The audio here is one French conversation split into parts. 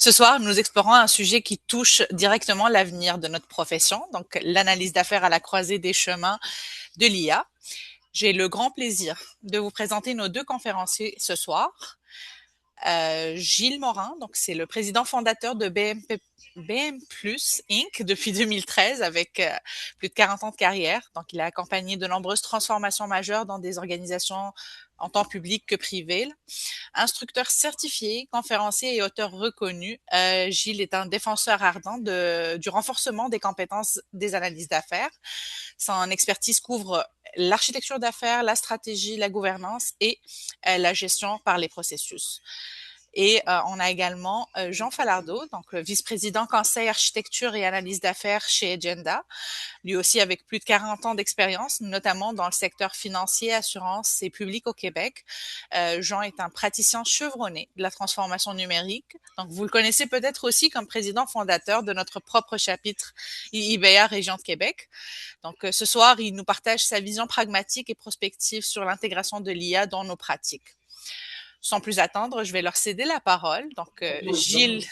Ce soir, nous explorons un sujet qui touche directement l'avenir de notre profession, donc l'analyse d'affaires à la croisée des chemins de l'IA. J'ai le grand plaisir de vous présenter nos deux conférenciers ce soir. Gilles Morin, donc c'est le président fondateur de BM Plus Inc. depuis 2013 avec plus de 40 ans de carrière. Donc, il a accompagné de nombreuses transformations majeures dans des organisations en tant public que privé. Instructeur certifié, conférencier et auteur reconnu, Gilles est un défenseur ardent du renforcement des compétences des analystes d'affaires. Son expertise couvre l'architecture d'affaires, la stratégie, la gouvernance et la gestion par les processus. Et on a également Jean Falardeau, donc vice-président conseil architecture et analyse d'affaires chez Agenda, lui aussi avec plus de 40 ans d'expérience, notamment dans le secteur financier, assurance et public au Québec. Jean est un praticien chevronné de la transformation numérique. Donc, vous le connaissez peut-être aussi comme président fondateur de notre propre chapitre IBA Région de Québec. Donc, ce soir, il nous partage sa vision pragmatique et prospective sur l'intégration de l'IA dans nos pratiques. Sans plus attendre, je vais leur céder la parole. Donc, Gilles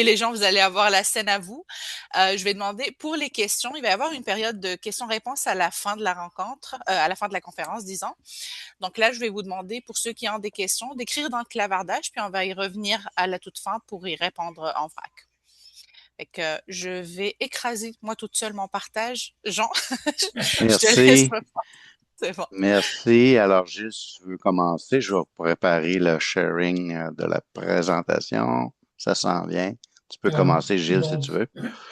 et Jean, vous allez avoir la scène à vous. Je vais demander pour les questions, il va y avoir une période de questions-réponses à la fin de la rencontre, à la fin de la conférence, disons. Donc là, je vais vous demander, pour ceux qui ont des questions, d'écrire dans le clavardage, puis on va y revenir à la toute fin pour y répondre en vrac. Fait que je vais écraser moi toute seule mon partage. Jean, je te laisse Merci. me faire. C'est bon. Merci. Alors, Gilles, si tu veux commencer, je vais préparer le sharing de la présentation. Ça s'en vient. Tu peux Euh, commencer, Gilles, si bon- tu veux.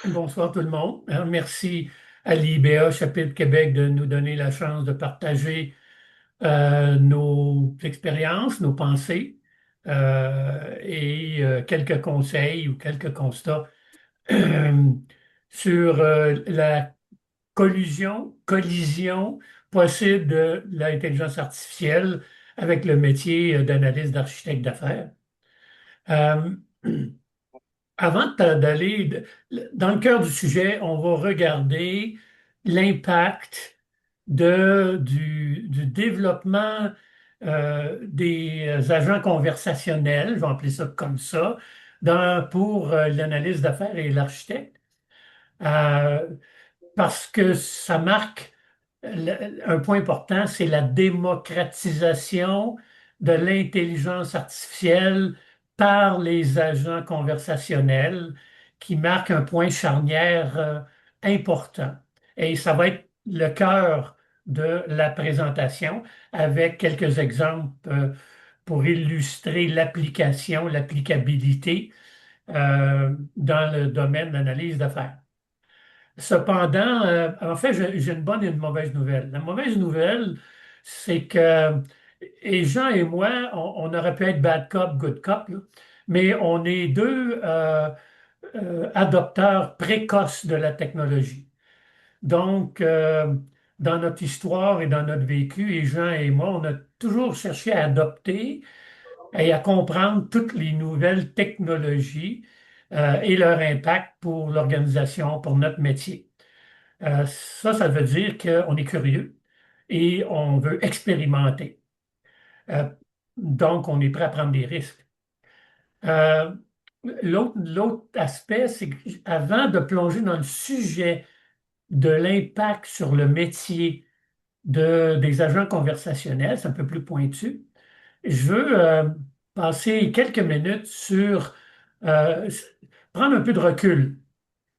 Bonsoir tout le monde. Merci à l'IBA Chapitre Québec de nous donner la chance de partager nos expériences, nos pensées et quelques conseils ou quelques constats euh, sur la collision possible de l'intelligence artificielle avec le métier d'analyste d'architecte d'affaires. Euh, Avant d'aller dans le cœur du sujet, on va regarder l'impact du développement des agents conversationnels, je vais appeler ça comme ça, pour l'analyse d'affaires et l'architecte, euh, parce que ça marque un point important, c'est la démocratisation de l'intelligence artificielle par les agents conversationnels qui marque un point charnière important. Et ça va être le cœur de la présentation avec quelques exemples pour illustrer l'application, l'applicabilité dans le domaine de l'analyse d'affaires. Cependant, en fait, j'ai une bonne et une mauvaise nouvelle. La mauvaise nouvelle, c'est que, et Jean et moi, on aurait pu être bad cop, good cop, là, mais on est deux adopteurs précoces de la technologie. Donc, dans notre histoire et dans notre vécu, et Jean et moi, on a toujours cherché à adopter et à comprendre toutes les nouvelles technologies et leur impact pour l'organisation, pour notre métier. Ça veut dire qu'on est curieux et on veut expérimenter. Euh, donc, on est prêt à prendre des risques. Euh, l'autre aspect, c'est qu'avant de plonger dans le sujet de l'impact sur le métier des agents conversationnels, c'est un peu plus pointu, je veux passer quelques minutes sur euh, prendre un peu de recul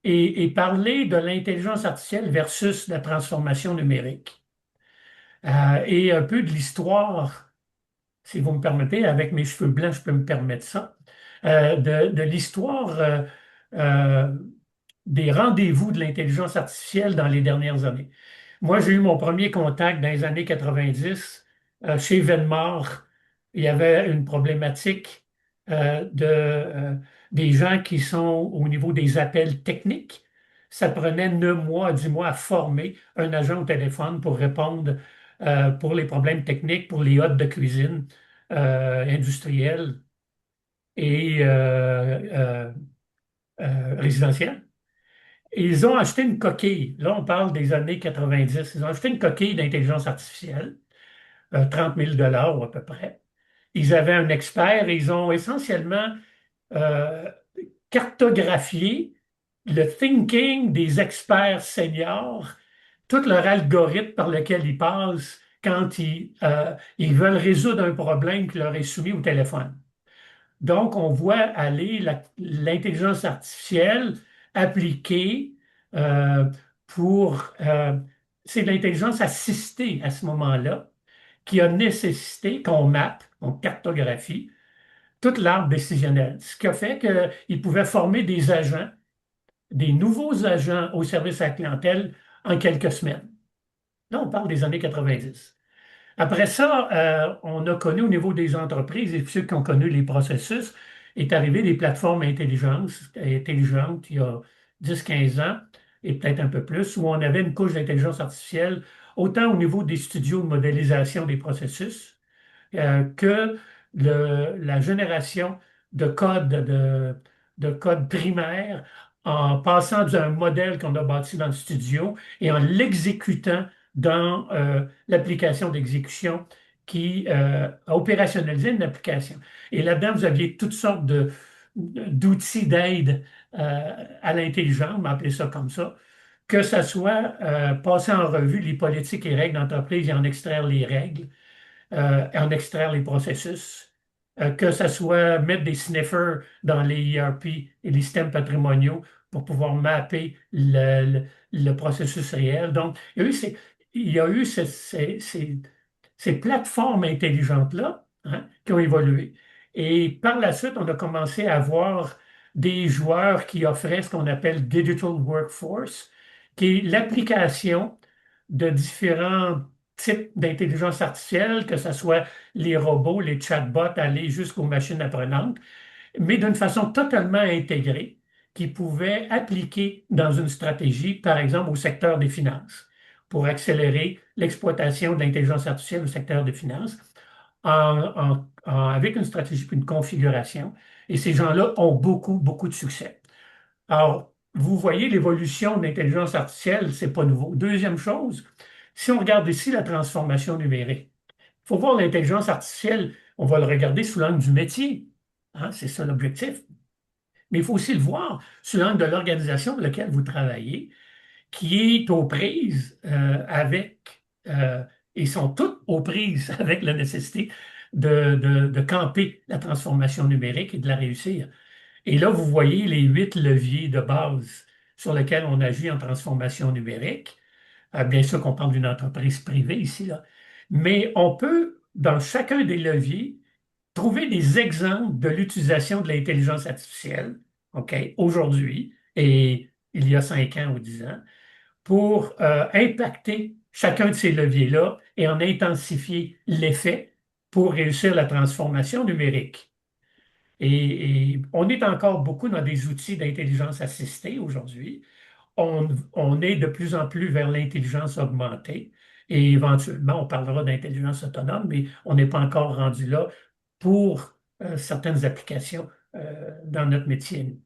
et parler de l'intelligence artificielle versus la transformation numérique. Et un peu de l'histoire, si vous me permettez, avec mes cheveux blancs, je peux me permettre ça, de l'histoire euh, des rendez-vous de l'intelligence artificielle dans les dernières années. Moi, j'ai eu mon premier contact dans les années 90 chez Venmore. Il y avait une problématique des gens qui sont au niveau des appels techniques. Ça prenait 9 mois, 10 mois à former un agent au téléphone pour répondre pour les problèmes techniques, pour les hôtes de cuisine industriels et résidentiels. Ils ont acheté une coquille. Là, on parle des années 90. Ils ont acheté une coquille d'intelligence artificielle, 30 000 $ à peu près. Ils avaient un expert et ils ont essentiellement euh, cartographier le thinking des experts seniors, tout leur algorithme par lequel ils passent quand ils veulent résoudre un problème qui leur est soumis au téléphone. Donc, on voit aller l'intelligence artificielle appliquée euh, pour... c'est l'intelligence assistée à ce moment-là qui a nécessité qu'on mappe, on cartographie toute l'arbre décisionnel, ce qui a fait qu'ils pouvaient former des agents, des nouveaux agents au service à la clientèle en quelques semaines. Là, on parle des années 90. Après ça, on a connu au niveau des entreprises et ceux qui ont connu les processus, est arrivé des plateformes intelligentes il y a 10-15 ans et peut-être un peu plus, où on avait une couche d'intelligence artificielle, autant au niveau des studios de modélisation des processus, que la génération de code primaire en passant d'un modèle qu'on a bâti dans le studio et en l'exécutant dans l'application d'exécution qui a opérationnalisé une application. Et là-dedans, vous aviez toutes sortes d'outils d'aide à l'intelligence, on va appeler ça comme ça, que ce soit passer en revue les politiques et règles d'entreprise et en extraire les règles, en extraire les processus, que ce soit mettre des sniffers dans les ERP et les systèmes patrimoniaux pour pouvoir mapper le processus réel. Donc, il y a eu ces plateformes intelligentes-là, hein, qui ont évolué. Et par la suite, on a commencé à avoir des joueurs qui offraient ce qu'on appelle Digital Workforce, qui est l'application de différents types d'intelligence artificielle, que ce soit les robots, les chatbots, aller jusqu'aux machines apprenantes, mais d'une façon totalement intégrée, qui pouvait appliquer dans une stratégie, par exemple, au secteur des finances, pour accélérer l'exploitation de l'intelligence artificielle au secteur des finances, avec une stratégie puis une configuration. Et ces gens-là ont beaucoup, beaucoup de succès. Alors, vous voyez l'évolution de l'intelligence artificielle, c'est pas nouveau. Deuxième chose, si on regarde ici la transformation numérique, il faut voir l'intelligence artificielle, on va le regarder sous l'angle du métier. Hein, c'est ça l'objectif. Mais il faut aussi le voir sous l'angle de l'organisation pour laquelle vous travaillez, qui est aux prises et sont toutes aux prises avec la nécessité de camper la transformation numérique et de la réussir. Et là, vous voyez les 8 leviers de base sur lesquels on agit en transformation numérique. Bien sûr qu'on parle d'une entreprise privée ici, là. Mais on peut, dans chacun des leviers, trouver des exemples de l'utilisation de l'intelligence artificielle, OK, aujourd'hui et il y a 5 ans ou 10 ans, pour impacter chacun de ces leviers-là et en intensifier l'effet pour réussir la transformation numérique. Et on est encore beaucoup dans des outils d'intelligence assistée aujourd'hui. On est de plus en plus vers l'intelligence augmentée et éventuellement, on parlera d'intelligence autonome, mais on n'est pas encore rendu là pour certaines applications dans notre métier.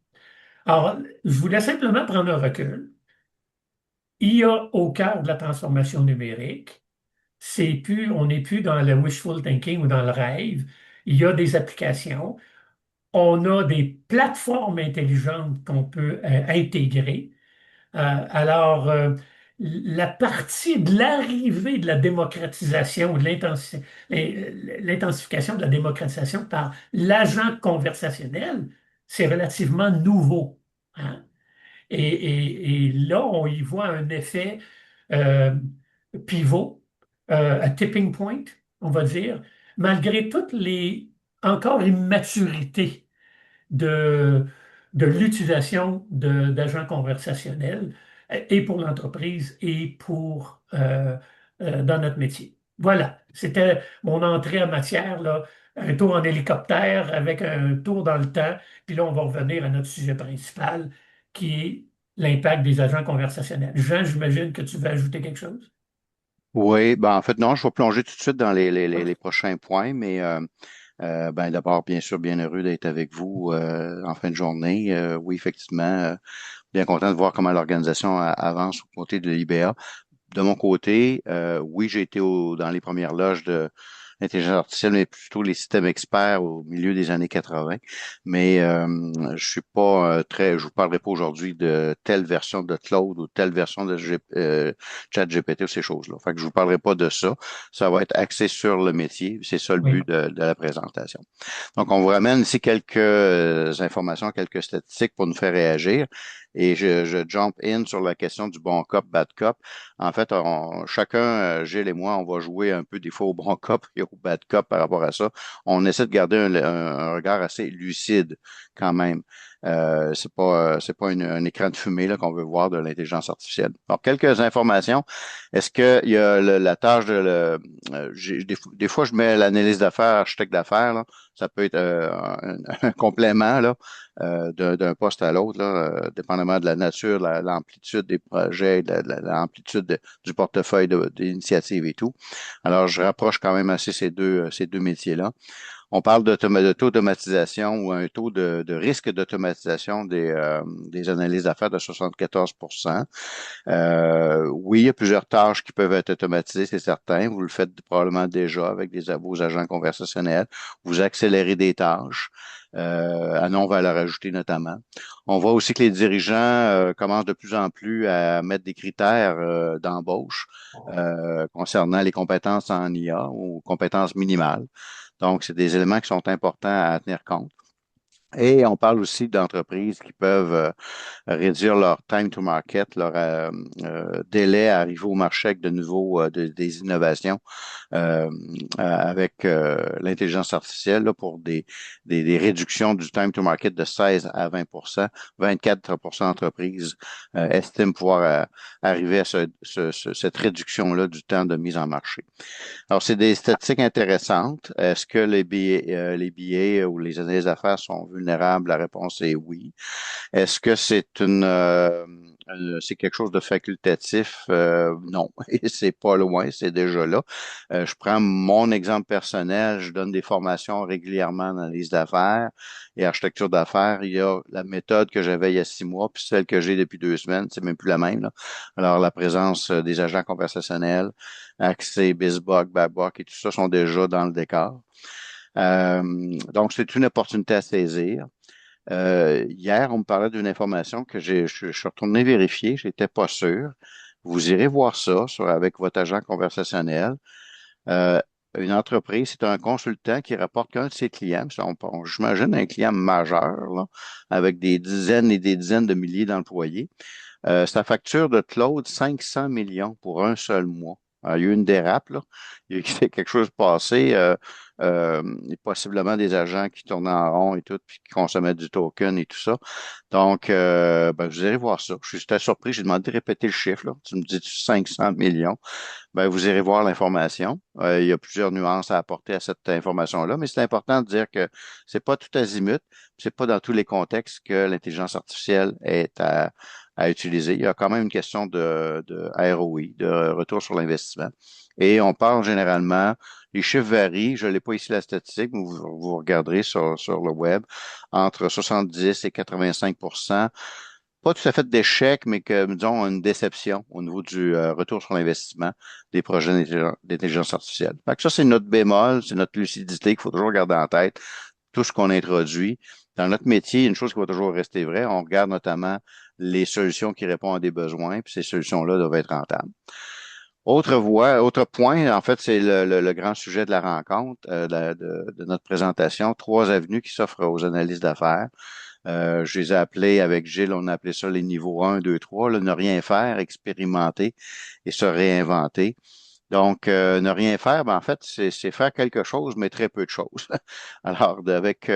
Alors, je voulais simplement prendre un recul. Il y a au cœur de la transformation numérique, on n'est plus dans le wishful thinking ou dans le rêve. Il y a des applications. On a des plateformes intelligentes qu'on peut intégrer. La partie de l'arrivée de la démocratisation, de l'intensification de la démocratisation par l'agent conversationnel, c'est relativement nouveau. Hein. Et là, on y voit un effet euh, pivot, un tipping point, on va dire, malgré toutes les encore immaturités de, de l'utilisation d'agents conversationnels et pour l'entreprise et dans notre métier. Voilà, c'était mon entrée en matière, là, un tour en hélicoptère avec un tour dans le temps, puis là, on va revenir à notre sujet principal, qui est l'impact des agents conversationnels. Jean, j'imagine que tu veux ajouter quelque chose? Oui, ben en fait, non, je vais plonger tout de suite dans les OK. prochains points, mais ben d'abord, bien sûr, bien heureux d'être avec vous en fin de journée. Oui, effectivement, bien content de voir comment l'organisation avance aux côtés de l'IBA. De mon côté, oui, j'ai été dans les premières loges l'intelligence artificielle, mais plutôt les systèmes experts au milieu des années 80. Mais je suis pas je vous parlerai pas aujourd'hui de telle version de Claude ou telle version de ChatGPT ou ces choses-là. Fait que je vous parlerai pas de ça. Ça va être axé sur le métier. C'est ça le Oui. but de la présentation. Donc, on vous ramène ici quelques informations, quelques statistiques pour nous faire réagir. Et je jump in sur la question du bon cop, bad cop. En fait, chacun, Gilles et moi, on va jouer un peu des fois au bon cop et au bad cop par rapport à ça. On essaie de garder un regard assez lucide quand même. C'est pas un écran de fumée là qu'on veut voir de l'intelligence artificielle. Alors, quelques informations. Est-ce qu'il y a la tâche des fois, je mets l'analyse d'affaires, architecte d'affaires, là. Ça peut être un complément là, d'un poste à l'autre, là, dépendamment de la nature, l'amplitude des projets, l'amplitude du portefeuille d'initiative et tout. Alors, je rapproche quand même assez ces deux métiers-là. On parle de taux d'automatisation ou un taux de risque d'automatisation des analyses d'affaires de 74%. Oui, il y a plusieurs tâches qui peuvent être automatisées, c'est certain. Vous le faites probablement déjà avec vos agents conversationnels. Vous accélérez des tâches. À non-valeur ajoutée notamment. On voit aussi que les dirigeants commencent de plus en plus à mettre des critères d'embauche concernant les compétences en IA ou compétences minimales. Donc, c'est des éléments qui sont importants à tenir compte. Et on parle aussi d'entreprises qui peuvent réduire leur time to market, leur délai à arriver au marché avec de nouveaux des innovations avec l'intelligence artificielle là, pour des réductions du time to market de 16 à 20 24 d'entreprises estiment pouvoir arriver à cette réduction-là du temps de mise en marché. Alors, c'est des statistiques intéressantes. Est-ce que les billets ou les analyses d'affaires sont vulnérables? La réponse est oui. Est-ce que c'est quelque chose de facultatif? Non, et c'est pas loin, c'est déjà là. Je prends mon exemple personnel, je donne des formations régulièrement en analyse d'affaires et architecture d'affaires. Il y a la méthode que j'avais il y a 6 mois, puis celle que j'ai depuis 2 semaines, c'est même plus la même, là. Alors, la présence des agents conversationnels, Accès, BizBox, Babbox et tout ça sont déjà dans le décor. Donc, c'est une opportunité à saisir. Hier, on me parlait d'une information que je suis retourné vérifier, j'étais pas sûr. Vous irez voir ça avec votre agent conversationnel. Euh, une entreprise, c'est un consultant qui rapporte qu'un de ses clients, j'imagine un client majeur, là, avec des dizaines et des dizaines de milliers d'employés. Sa facture de Claude, 500 millions pour un seul mois. Alors, il y a eu une dérape, là. Il y a eu quelque chose passé. Possiblement des agents qui tournaient en rond et tout, puis qui consommaient du token et tout ça. Donc, vous irez voir ça. J'étais surpris. J'ai demandé de répéter le chiffre, là. Tu me dis 500 millions. Vous irez voir l'information. Il y a plusieurs nuances à apporter à cette information-là, mais c'est important de dire que c'est pas tout azimut, c'est pas dans tous les contextes que l'intelligence artificielle est à utiliser. Il y a quand même une question de ROI, de retour sur l'investissement. Et on parle généralement, les chiffres varient, je n'ai pas ici la statistique, mais vous regarderez sur le web, entre 70 et 85%. Pas tout à fait d'échec, mais que, disons, une déception au niveau du retour sur l'investissement des projets d'intelligence artificielle. Fait que ça, c'est notre bémol, c'est notre lucidité qu'il faut toujours garder en tête. Tout ce qu'on introduit. Dans notre métier, une chose qui va toujours rester vraie, on regarde notamment les solutions qui répondent à des besoins, puis ces solutions-là doivent être rentables. Autre point, en fait, c'est le grand sujet de la rencontre, de notre présentation, 3 avenues qui s'offrent aux analystes d'affaires. Je les ai appelés avec Gilles, on a appelé ça les niveaux 1, 2, 3, là, ne rien faire, expérimenter et se réinventer. Donc, ne rien faire, en fait, c'est faire quelque chose, mais très peu de choses. Alors, avec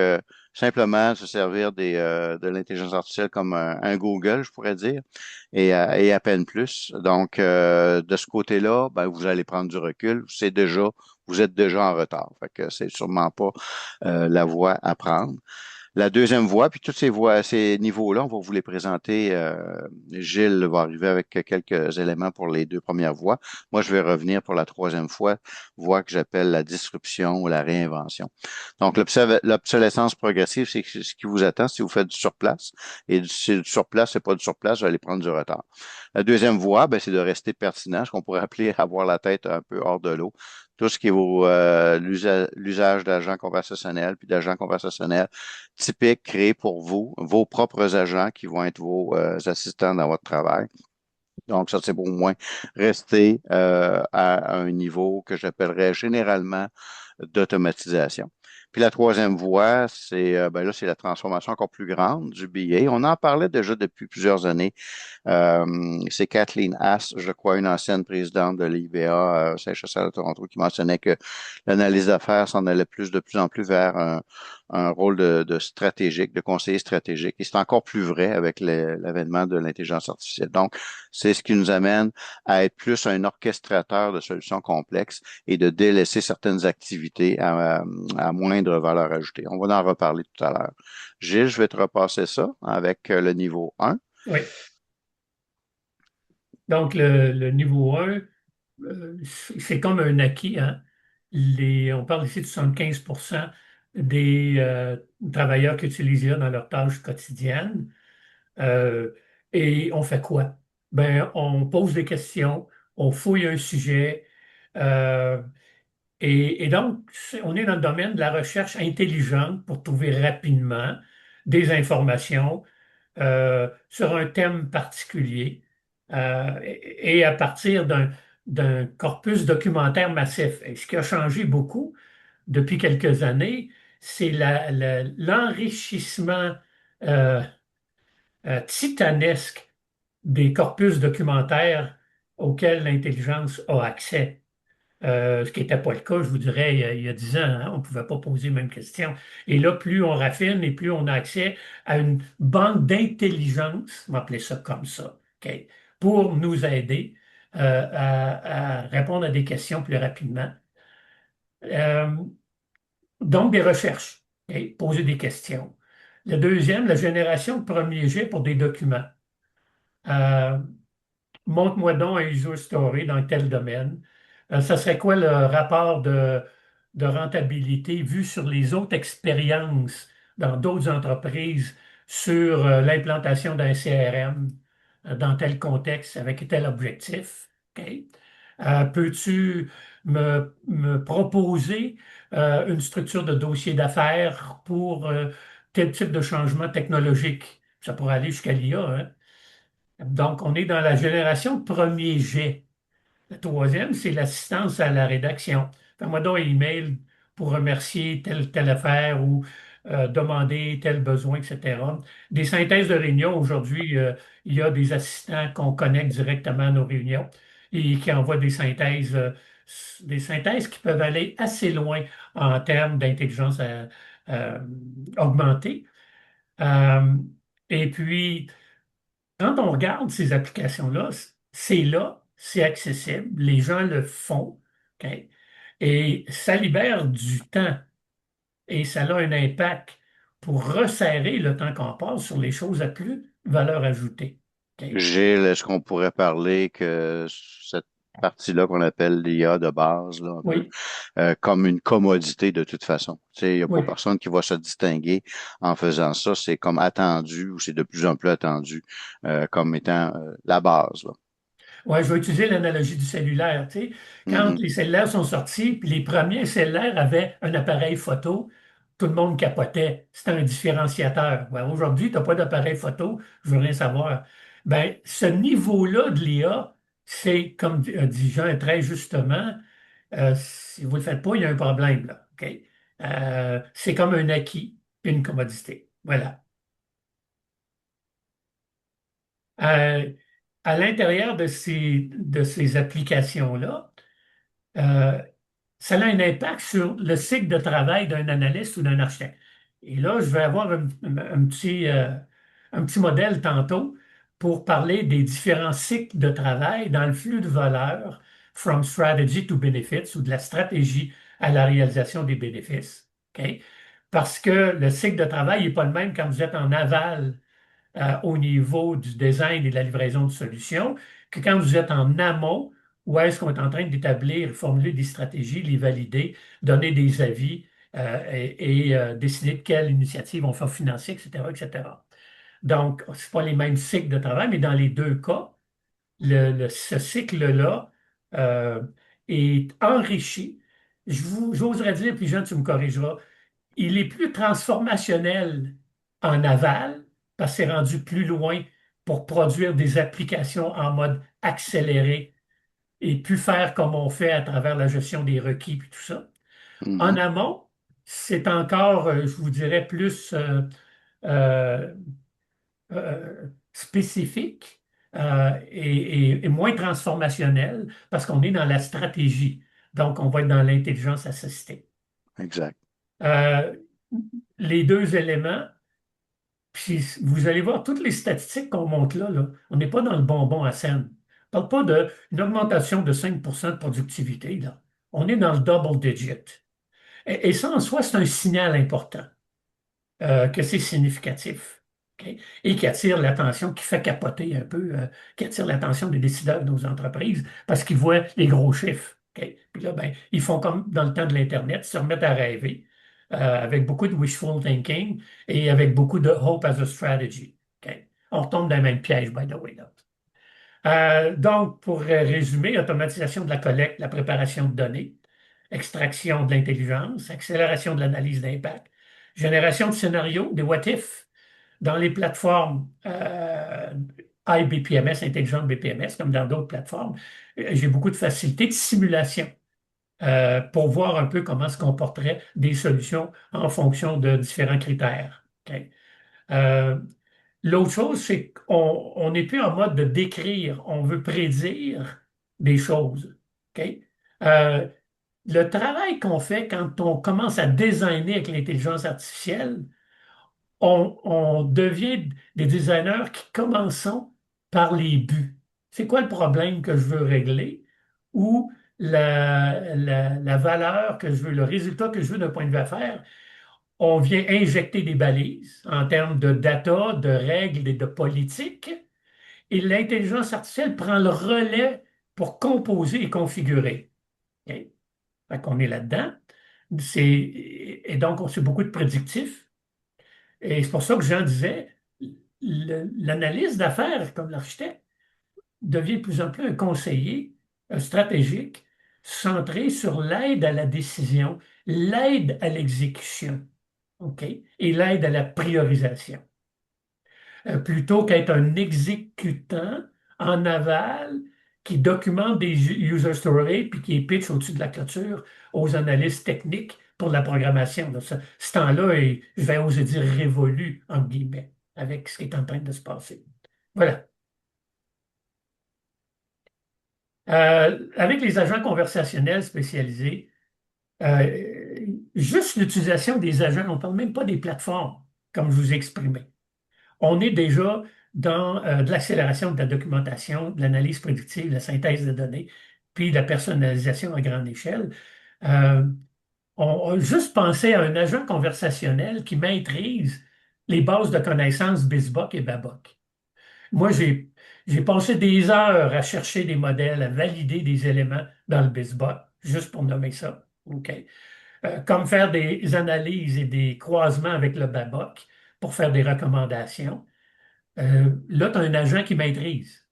simplement se servir de l'intelligence artificielle comme un Google, je pourrais dire, et à peine plus. Donc, de ce côté-là, vous allez prendre du recul. Vous êtes déjà en retard. Fait que c'est sûrement pas la voie à prendre. La deuxième voie, puis toutes ces niveaux-là, on va vous les présenter. Gilles va arriver avec quelques éléments pour les 2 premières voies. Moi, je vais revenir pour la troisième voie que j'appelle la disruption ou la réinvention. Donc, l'obsolescence progressive, c'est ce qui vous attend si vous faites du surplace. Et si du surplace, c'est pas du surplace, vous allez prendre du retard. La deuxième voie, c'est de rester pertinent, ce qu'on pourrait appeler avoir la tête un peu hors de l'eau, tout ce qui est l'usage d'agents conversationnels, puis d'agents conversationnels typiques créés pour vous, vos propres agents qui vont être vos assistants dans votre travail. Donc, ça, c'est pour moi rester à un niveau que j'appellerais généralement d'automatisation. Puis la troisième voie, c'est ben là, c'est la transformation encore plus grande du BA. On en parlait déjà depuis plusieurs années. C'est Kathleen Haas, je crois, une ancienne présidente de l'IBA, CHSL à Toronto, qui mentionnait que l'analyse d'affaires s'en allait de plus en plus vers un rôle de stratégique, de conseiller stratégique. Et c'est encore plus vrai avec l'avènement de l'intelligence artificielle. Donc, c'est ce qui nous amène à être plus un orchestrateur de solutions complexes et de délaisser certaines activités à moindre valeur ajoutée. On va en reparler tout à l'heure. Gilles, je vais te repasser ça avec le niveau 1. Oui. Donc, le niveau 1, c'est comme un acquis, hein. On parle ici de 75% des travailleurs qui utilisent l'IA dans leurs tâches quotidiennes. Euh, et on fait quoi? Ben, on pose des questions, on fouille un sujet, euh, et donc, on est dans le domaine de la recherche intelligente pour trouver rapidement des informations sur un thème particulier et à partir d'un corpus documentaire massif. Et ce qui a changé beaucoup depuis quelques années, c'est l'enrichissement euh, titanesque des corpus documentaires auxquels l'intelligence a accès. Ce qui n'était pas le cas, je vous dirais, il y a 10 ans, hein, on ne pouvait pas poser les mêmes questions. Et là, plus on raffine et plus on a accès à une banque d'intelligence, on va appeler ça comme ça, OK, pour nous aider à répondre à des questions plus rapidement. Euh, donc, des recherches, OK, poser des questions. Le deuxième, la génération de premiers jets pour des documents. Euh, Montre-moi donc un user story dans tel domaine. Ça serait quoi le rapport de rentabilité vu sur les autres expériences dans d'autres entreprises sur l'implantation d'un CRM dans tel contexte avec tel objectif? OK. Peux-tu me proposer une structure de dossier d'affaires pour tel type de changement technologique? Ça pourrait aller jusqu'à l'IA, hein? Donc, on est dans la génération de premier jet. Le troisième, c'est l'assistance à la rédaction. Fais-moi donc un email pour remercier telle affaire ou demander tel besoin, etc. Des synthèses de réunions, aujourd'hui, il y a des assistants qu'on connecte directement à nos réunions et qui envoient des synthèses qui peuvent aller assez loin en termes d'intelligence euh, augmentée. Euh, et puis, quand on regarde ces applications-là, c'est là, c'est accessible, les gens le font, OK? Et ça libère du temps et ça a un impact pour resserrer le temps qu'on passe sur les choses à plus valeur ajoutée. OK? Gilles, est-ce qu'on pourrait parler que cette partie-là qu'on appelle l'IA de base, là, un peu, Oui, comme une commodité de toute façon? Tu sais, il n'y a pas oui. personne qui va se distinguer en faisant ça. C'est comme attendu ou c'est de plus en plus attendu comme étant la base, là. Ouais, je vais utiliser l'analogie du cellulaire. Tu sais, quand Mhm. les cellulaires sont sortis, puis les premiers cellulaires avaient un appareil photo, tout le monde capotait. C'était un différenciateur. Ouais, aujourd'hui, tu n'as pas d'appareil photo, je veux rien savoir. Ben, ce niveau-là de l'IA, c'est, comme dit Jean très justement, si vous ne le faites pas, il y a un problème, là. OK? C'est comme un acquis, une commodité. Voilà. Euh, à l'intérieur de ces applications-là, euh, ça a un impact sur le cycle de travail d'un analyste ou d'un architecte. Et là, je vais avoir un petit modèle tantôt pour parler des différents cycles de travail dans le flux de valeur from strategy to benefits ou de la stratégie à la réalisation des bénéfices. OK? Parce que le cycle de travail n'est pas le même quand vous êtes en aval au niveau du design et de la livraison de solutions que quand vous êtes en amont, où est-ce qu'on est en train d'établir, formuler des stratégies, les valider, donner des avis décider de quelle initiative on fait financer, etc., etc. Donc, ce pas les mêmes cycles de travail, mais dans les deux cas, ce cycle-là euh, est enrichi j'oserais dire, puis Jean, tu me corrigeras, il est plus transformationnel en aval, parce que c'est rendu plus loin pour produire des applications en mode accéléré et plus faire comme on fait à travers la gestion des requis et tout ça. En Mhm. amont, c'est encore, je vous dirais, plus euh, spécifique et moins transformationnel parce qu'on est dans la stratégie. Donc, on va être dans l'intelligence assistée. Exact. Euh, les deux éléments, puis vous allez voir toutes les statistiques qu'on monte là, on n'est pas dans le bonbon à scène. On ne parle pas d'une augmentation de 5% de productivité, là. On est dans le double digit. Et ça, en soi, c'est un signal important, que c'est significatif, OK? Et qui attire l'attention, qui fait capoter un peu, qui attire l'attention des décideurs de nos entreprises parce qu'ils voient les gros chiffres, OK? Puis là, ben, ils font comme dans le temps de l'Internet, se remettent à rêver avec beaucoup de wishful thinking et avec beaucoup de hope as a strategy, OK? On retombe dans le même piège, by the way, là. Donc, pour résumer, automatisation de la collecte, la préparation de données, extraction de l'intelligence, accélération de l'analyse d'impact, génération de scénarios, des what if, dans les plateformes IBPMS, intelligente BPMS, comme dans d'autres plateformes. J'ai beaucoup de facilité de simulation pour voir un peu comment se comporteraient des solutions en fonction de différents critères. OK? Euh, L'autre chose, c'est qu'on n'est plus en mode de décrire, on veut prédire des choses. OK? Euh, le travail qu'on fait quand on commence à designer avec l'intelligence artificielle, on devient des designers qui commençons par les buts. C'est quoi le problème que je veux régler ou la valeur que je veux, le résultat que je veux d'un point de vue affaires? On vient injecter des balises en termes de data, de règles et de politique, et l'intelligence artificielle prend le relais pour composer et configurer. OK? Fait qu'on est là-dedans. Et donc, on fait beaucoup de prédictifs. Et c'est pour ça que Jean disait, l'analyse d'affaires, comme l'architecte, devient de plus en plus un conseiller stratégique centré sur l'aide à la décision, l'aide à l'exécution, OK? Et l'aide à la priorisation. Plutôt qu'être un exécutant en aval qui documente des user stories puis qui est pitch au-dessus de la clôture aux analystes techniques pour la programmation. Là, ce temps-là est, je vais oser dire, révolu, entre guillemets, avec ce qui est en train de se passer. Voilà. Avec les agents conversationnels spécialisés, juste l'utilisation des agents, on ne parle même pas des plateformes, comme je vous ai exprimé. On est déjà dans de l'accélération de la documentation, de l'analyse prédictive, de la synthèse de données, puis de la personnalisation à grande échelle. Euh, on a juste pensé à un agent conversationnel qui maîtrise les bases de connaissances BizBook et Babock. Moi, j'ai passé des heures à chercher des modèles, à valider des éléments dans le BizBook, juste pour nommer ça. OK? Comme faire des analyses et des croisements avec le Babock pour faire des recommandations. Là, tu as un agent qui maîtrise.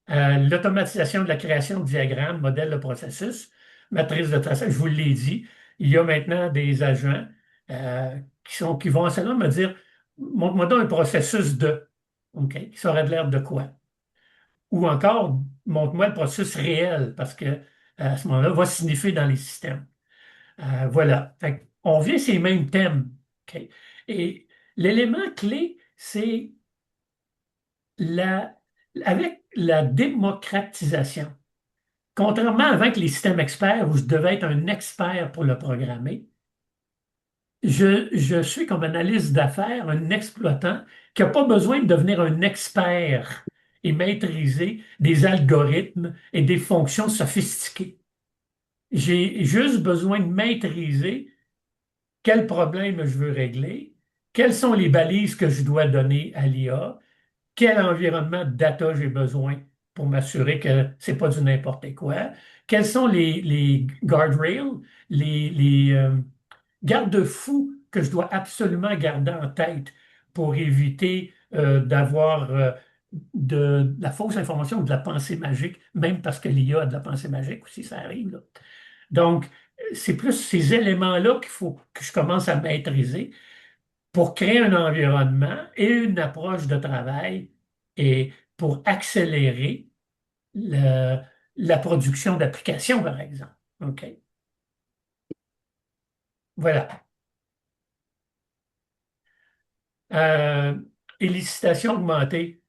L'automatisation de la création de diagrammes, modèles de processus, matrice de traçage, je vous l'ai dit, il y a maintenant des agents qui vont seulement me dire, montre-moi donc un processus de, OK, qui serait de l'air de quoi? Ou encore, montre-moi le processus réel, parce que à ce moment-là, va signifier dans les systèmes. Voilà. Fait on vient ces mêmes thèmes. OK? Et l'élément clé, c'est la, avec la démocratisation, contrairement avec les systèmes experts où je devais être un expert pour le programmer, je suis comme analyste d'affaires, un exploitant qui n'a pas besoin de devenir un expert et maîtriser des algorithmes et des fonctions sophistiquées. J'ai juste besoin de maîtriser quel problème je veux régler, quelles sont les balises que je dois donner à l'IA, quel environnement de data j'ai besoin pour m'assurer que c'est pas du n'importe quoi, quels sont les guardrails, les garde-fous que je dois absolument garder en tête pour éviter d'avoir de la fausse information ou de la pensée magique, même parce que l'IA a de la pensée magique aussi, ça arrive, là. Donc, c'est plus ces éléments-là qu'il faut que je commence à maîtriser pour créer un environnement et une approche de travail et pour accélérer le- la production d'applications, par exemple. OK. Voilà. Euh, et les licitations augmentées,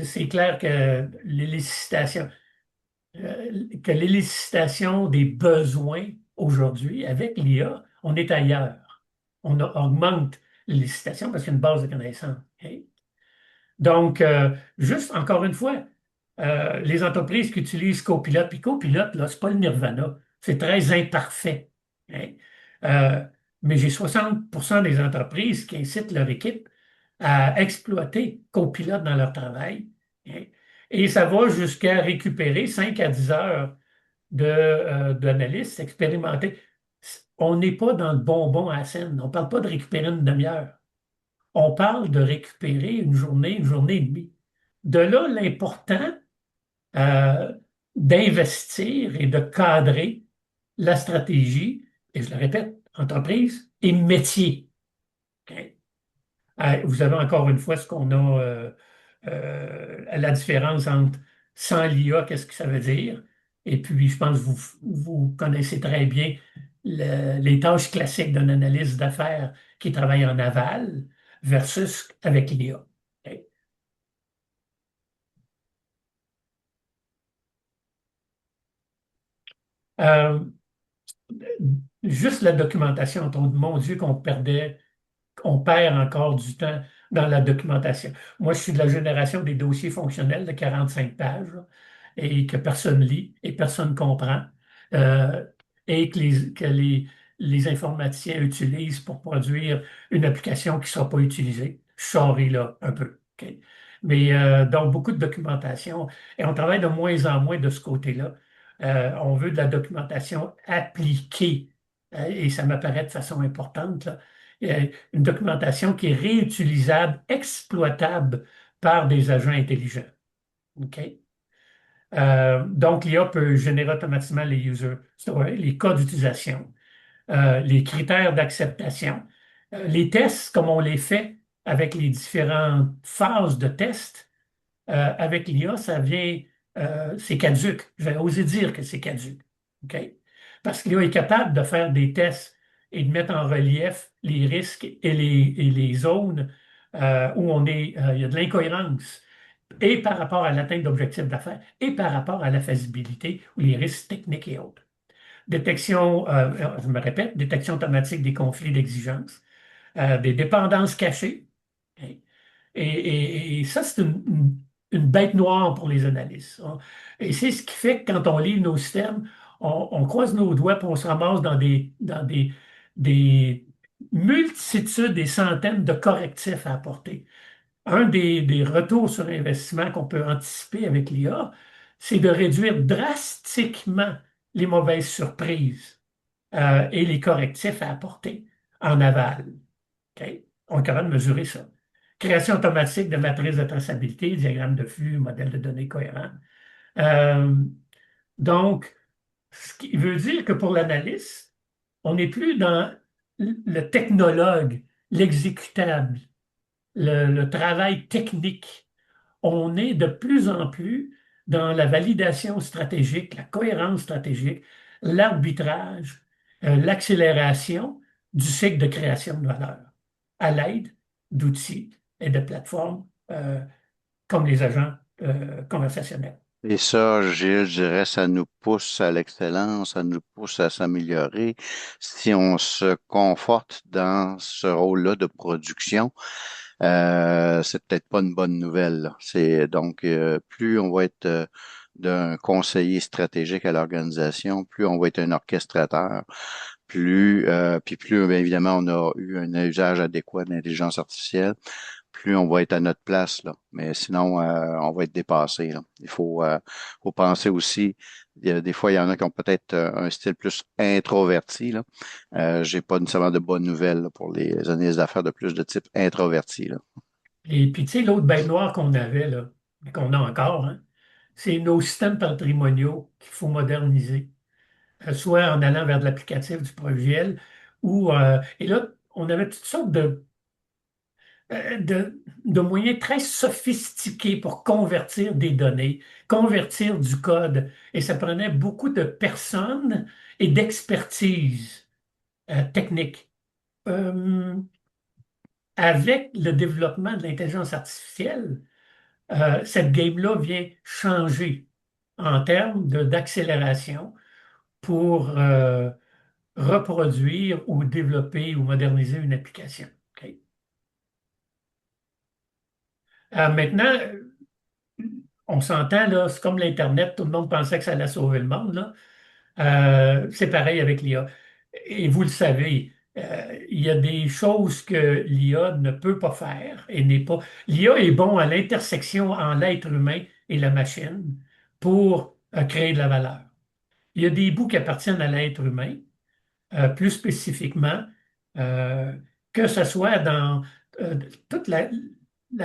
c'est clair que les licitations des besoins aujourd'hui, avec l'IA, on est ailleurs. Augmente les licitations parce qu'il y a une base de connaissances. OK? Donc, juste encore une fois, les entreprises qui utilisent Copilot, puis Copilot, là, c'est pas le nirvana. C'est très imparfait. Hein. Euh, mais j'ai 60% des entreprises qui incitent leur équipe à exploiter Copilot dans leur travail. Hein. Et ça va jusqu'à récupérer 5 à 10 heures d'analyse expérimentés. On n'est pas dans le bonbon à la scène. On ne parle pas de récupérer une demi-heure. On parle de récupérer une journée et demie. De là, l'important euh, d'investir et de cadrer la stratégie, et je le répète, entreprise et métier. OK? Vous avez encore une fois ce qu'on a, la différence entre sans l'IA, qu'est-ce que ça veut dire? Et puis, je pense que vous connaissez très bien les tâches classiques d'un analyste d'affaires qui travaille en aval versus avec l'IA. OK? Euh, juste la documentation, mon Dieu, on perd encore du temps dans la documentation. Moi, je suis de la génération des dossiers fonctionnels de 45 pages là, et que personne lit et personne comprend euh, et que les informaticiens utilisent pour produire une application qui ne sera pas utilisée. Je sorry là un peu. OK? Mais donc, beaucoup de documentation et on travaille de moins en moins de ce côté-là. On veut de la documentation appliquée et ça m'apparaît de façon importante là une documentation qui est réutilisable, exploitable par des agents intelligents. OK? Donc, l'IA peut générer automatiquement les user stories, les cas d'utilisation, les critères d'acceptation, les tests, comme on les fait avec les différentes phases de test. Avec l'IA, c'est caduque. Je vais oser dire que c'est caduque. OK? Parce que l'IA est capable de faire des tests et de mettre en relief les risques et les zones où il y a de l'incohérence, et par rapport à l'atteinte d'objectifs d'affaires, et par rapport à la faisabilité ou les risques techniques et autres. Détection, je me répète, détection automatique des conflits d'exigence, des dépendances cachées. OK? Et ça, c'est une bête noire pour les analystes, hein. Et c'est ce qui fait que quand on lit nos systèmes, on croise nos doigts et on se ramasse dans des multitudes, des centaines de correctifs à apporter. Un des retours sur investissement qu'on peut anticiper avec l'IA, c'est de réduire drastiquement les mauvaises surprises et les correctifs à apporter en aval. OK? On est capable de mesurer ça. Création automatique de matrices de traçabilité, diagramme de flux, modèle de données cohérent. Euh, donc, ce qui veut dire que pour l'analyste, on n'est plus dans le technologue, l'exécutable, le travail technique. On est de plus en plus dans la validation stratégique, la cohérence stratégique, l'arbitrage, l'accélération du cycle de création de valeur à l'aide d'outils et de plateformes comme les agents conversationnels. Et ça, Gilles, je dirais, ça nous pousse à l'excellence, ça nous pousse à s'améliorer. Si on se conforte dans ce rôle-là de production, c'est peut-être pas une bonne nouvelle, là. C'est donc plus on va être d'un conseiller stratégique à l'organisation, plus on va être un orchestrateur, puis plus bien évidemment on a eu un usage adéquat de l'intelligence artificielle, plus on va être à notre place, là. Mais sinon, on va être dépassé, là. Il faut penser aussi, des fois, il y en a qui ont peut-être un style plus introverti, là. J'ai pas nécessairement de bonnes nouvelles là, pour les analystes d'affaires de plus de type introverti, là. Et puis, tu sais, l'autre bête noire qu'on avait, là, et qu'on a encore, hein, c'est nos systèmes patrimoniaux qu'il faut moderniser. soit en allant vers de l'applicatif du projet, et là, on avait toutes sortes de moyens très sophistiqués pour convertir des données, convertir du code. Et ça prenait beaucoup de personnes et d'expertise technique. Euh, Avec le développement de l'intelligence artificielle, cette game-là vient changer en termes d'accélération pour reproduire ou développer ou moderniser une application. OK? Maintenant, on s'entend, là, c'est comme l'Internet, tout le monde pensait que ça allait sauver le monde, là. C'est pareil avec l'IA. Et vous le savez, il y a des choses que l'IA ne peut pas faire et n'est pas. L'IA est bon à l'intersection en l'être humain et la machine pour créer de la valeur. Il y a des bouts qui appartiennent à l'être humain, plus spécifiquement, euh, que ce soit dans euh, toute la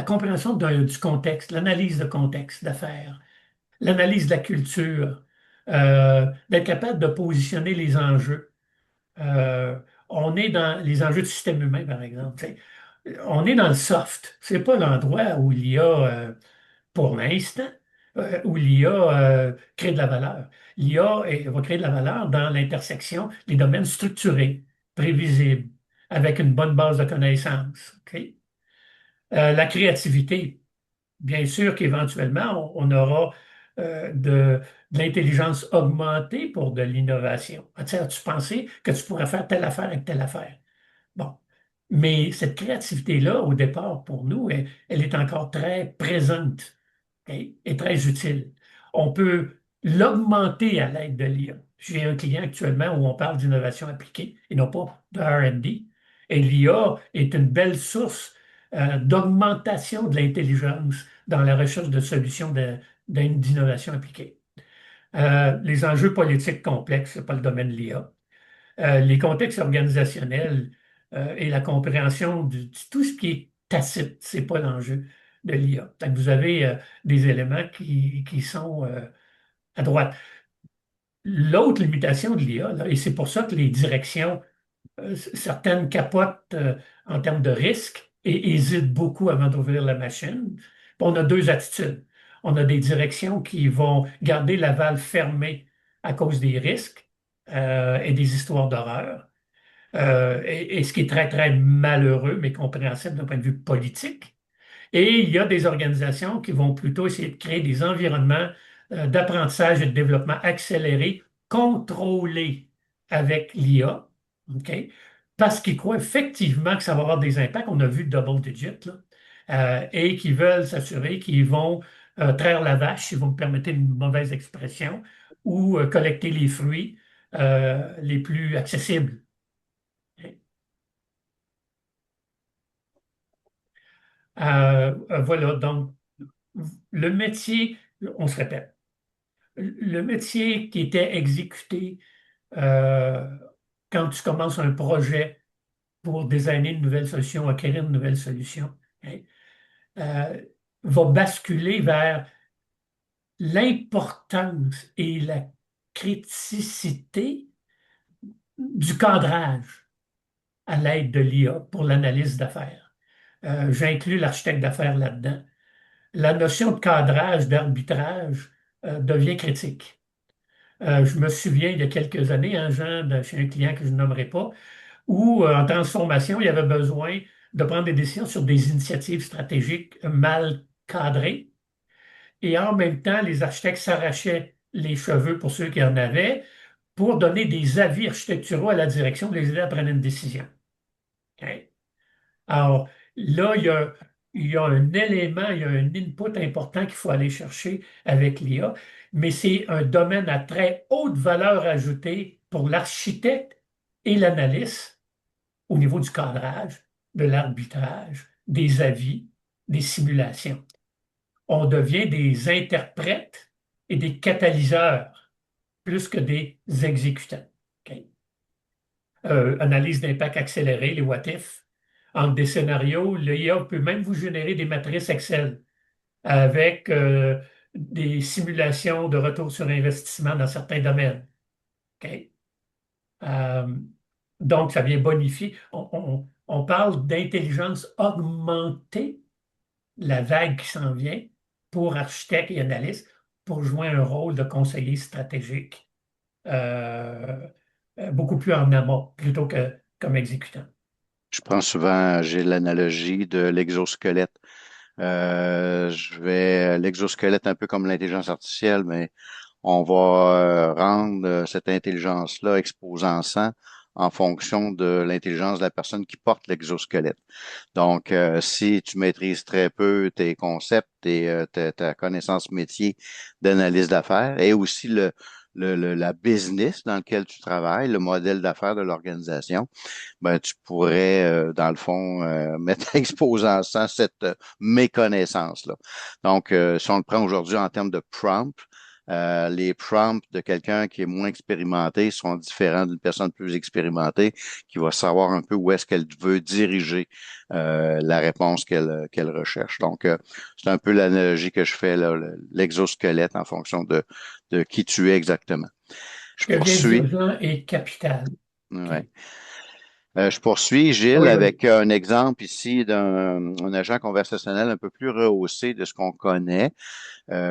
compréhension du contexte, l'analyse de contexte d'affaires, l'analyse de la culture, d'être capable de positionner les enjeux. Euh, on est dans les enjeux du système humain, par exemple. T'sais. On est dans le soft. C'est pas l'endroit où il y a, pour l'instant, où l'IA crée de la valeur. L'IA va créer de la valeur dans l'intersection des domaines structurés, prévisibles, avec une bonne base de connaissances. OK? La créativité, bien sûr qu'éventuellement, on aura de l'intelligence augmentée pour de l'innovation. As-tu pensé que tu pourrais faire telle affaire avec telle affaire? Bon. Mais cette créativité-là, au départ, pour nous, elle est encore très présente, ok, et très utile. On peut l'augmenter à l'aide de l'IA. J'ai un client actuellement où on parle d'innovation appliquée et non pas de R&D. Et l'IA est une belle source d'augmentation de l'intelligence dans la recherche de solutions d'innovation appliquée. Les enjeux politiques complexes, ce n'est pas le domaine de l'IA. Les contextes organisationnels et la compréhension de tout ce qui est tacite, c'est pas l'enjeu de l'IA. Donc, vous avez des éléments qui sont à droite. L'autre limitation de l'IA, là, et c'est pour ça que les directions, certaines capotent en termes de risque et hésitent beaucoup avant d'ouvrir la machine. Puis on a deux attitudes. On a des directions qui vont garder la valve fermée à cause des risques et des histoires d'horreur. Et ce qui est très, très malheureux, mais compréhensible d'un point de vue politique. Et il y a des organisations qui vont plutôt essayer de créer des environnements d'apprentissage et de développement accéléré, contrôlés avec l'IA, OK? Parce qu'ils croient effectivement que ça va avoir des impacts. On a vu double digit, là, et qui veulent s'assurer qu'ils vont traire la vache, si vous me permettez une mauvaise expression, ou collecter les fruits les plus accessibles. Voilà, donc le métier, on se répète, le métier qui était exécuté euh, quand tu commences un projet pour designer une nouvelle solution, acquérir une nouvelle solution, hein, euh, va basculer vers l'importance et la criticité du cadrage à l'aide de l'IA pour l'analyse d'affaires. J'inclus l'architecte d'affaires là-dedans. La notion de cadrage, d'arbitrage devient critique. Je me souviens il y a quelques années, un Jean, chez un client que je ne nommerai pas, où en transformation, il y avait besoin de prendre des décisions sur des initiatives stratégiques mal cadrées. Et en même temps, les architectes s'arrachaient les cheveux pour ceux qui en avaient pour donner des avis architecturaux à la direction pour les aider à prendre une décision. OK? Alors, là, il y a un élément, il y a un input important qu'il faut aller chercher avec l'IA, mais c'est un domaine à très haute valeur ajoutée pour l'architecte et l'analyste au niveau du cadrage, de l'arbitrage, des avis, des simulations. On devient des interprètes et des catalyseurs plus que des exécutants. OK? Analyse d'impact accélérée, les what if. Entre des scénarios, l'IA peut même vous générer des matrices Excel avec des simulations de retour sur investissement dans certains domaines. OK? Euh, donc, ça vient bonifier. On parle d'intelligence augmentée, la vague qui s'en vient, pour architectes et analystes, pour jouer un rôle de conseiller stratégique euh, beaucoup plus en amont plutôt que comme exécutant. Je prends souvent, j'ai l'analogie de l'exosquelette. L'exosquelette un peu comme l'intelligence artificielle, mais on va rendre cette intelligence-là exposant 100 en fonction de l'intelligence de la personne qui porte l'exosquelette. Donc, si tu maîtrises très peu tes concepts et ta connaissance métier d'analyse d'affaires et aussi la business dans lequel tu travailles, le modèle d'affaires de l'organisation, ben, tu pourrais, dans le fond, mettre exposant ça cette méconnaissance-là. Donc, si on le prend aujourd'hui en termes de prompt, les prompts de quelqu'un qui est moins expérimenté sont différents d'une personne plus expérimentée qui va savoir un peu où est-ce qu'elle veut diriger la réponse qu'elle recherche. Donc, c'est un peu l'analogie que je fais là, l'exosquelette en fonction de qui tu es exactement. Ce Je que vient de dire poursuis. Jean est capital. OK. Ouais. Je poursuis, Gilles, Oui, oui. avec un exemple ici d'un un agent conversationnel un peu plus rehaussé de ce qu'on connaît.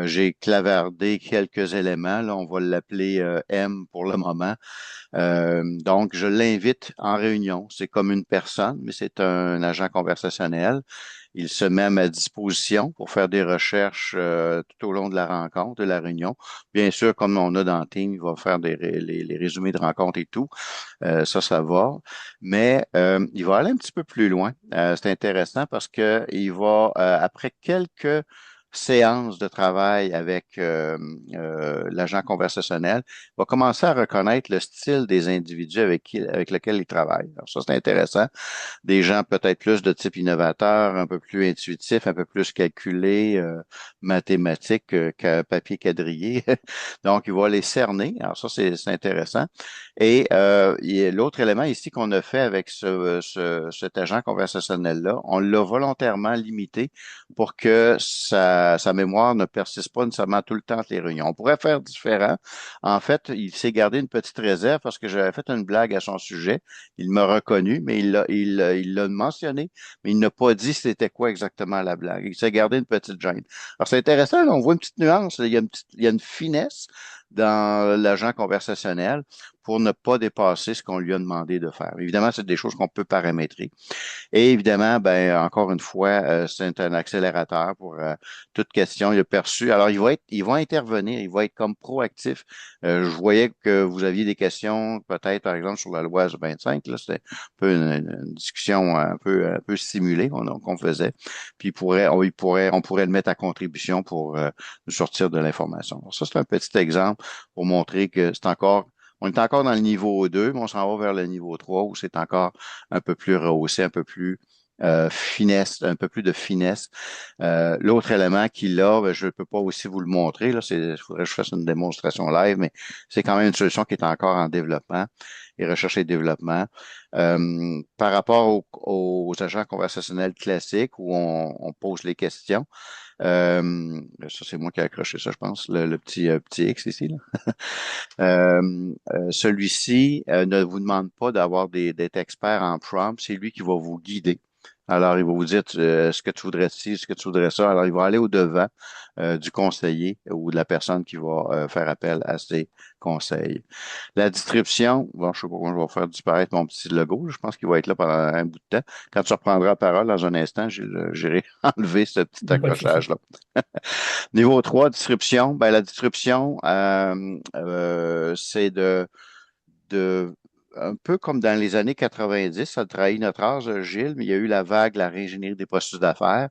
J'ai clavardé quelques éléments. Là, on va l'appeler M pour le moment. Donc, je l'invite en réunion. C'est comme une personne, mais c'est un agent conversationnel. Il se met à ma disposition pour faire des recherches tout au long de la rencontre, de la réunion. Bien sûr, comme on a dans Team, il va faire les résumés de rencontre et tout. Ça va. Mais il va aller un petit peu plus loin. C'est intéressant parce que il va, après quelques séances de travail avec l'agent conversationnel, va commencer à reconnaître le style des individus avec lesquels il travaille. Alors ça, c'est intéressant. Des gens peut-être plus de type innovateur, un peu plus intuitif, un peu plus calculé, mathématique que papier quadrillé. Donc, il va les cerner. Alors ça, c'est intéressant. Et il y a l'autre élément ici qu'on a fait avec cet agent conversationnel-là, on l'a volontairement limité pour que sa mémoire ne persiste pas nécessairement tout le temps entre les réunions. On pourrait faire différent. En fait, il s'est gardé une petite réserve parce que j'avais fait une blague à son sujet. Il m'a reconnu, mais il l'a mentionné, mais il n'a pas dit c'était quoi exactement la blague. Il s'est gardé une petite gêne. Alors, c'est intéressant, là, on voit une petite nuance, il y a une finesse dans l'agent conversationnel pour ne pas dépasser ce qu'on lui a demandé de faire. Évidemment, c'est des choses qu'on peut paramétrer. Et évidemment, ben encore une fois, c'est un accélérateur pour toute question. Il a perçu. Alors, il va intervenir, il va être comme proactif. Je voyais que vous aviez des questions, peut-être par exemple sur la loi 25. Là, c'était un peu une discussion un peu simulée qu'on faisait. Puis on pourrait le mettre à contribution pour nous sortir de l'information. Alors, ça, c'est un petit exemple pour montrer que on est encore dans le niveau 2, mais on s'en va vers le niveau 3 où c'est encore un peu plus rehaussé, un peu plus finesse, un peu plus de finesse. L'autre élément qu'il a, ben, je ne peux pas aussi vous le montrer, là, il faudrait que je fasse une démonstration live, mais c'est quand même une solution qui est encore en développement et recherche et développement. Par rapport aux agents conversationnels classiques où on pose les questions, ça c'est moi qui ai accroché ça, je pense, le petit X ici, là. Celui-ci ne vous demande pas d'être expert en prompt, c'est lui qui va vous guider. Alors, il va vous dire ce que tu voudrais ci, ce que tu voudrais ça. Alors, il va aller au-devant du conseiller ou de la personne qui va faire appel à ses conseils. La distribution, bon, je sais pas comment je vais faire disparaître mon petit logo. Je pense qu'il va être là pendant un bout de temps. Quand tu reprendras la parole dans un instant, j'irai enlever ce petit Il n'y a pas de souci. accrochage-là. Niveau 3, distribution. Ben, la distribution, c'est de un peu comme dans les années 90, ça a trahi notre âge, Gilles, mais il y a eu la vague, la réingénierie des processus d'affaires.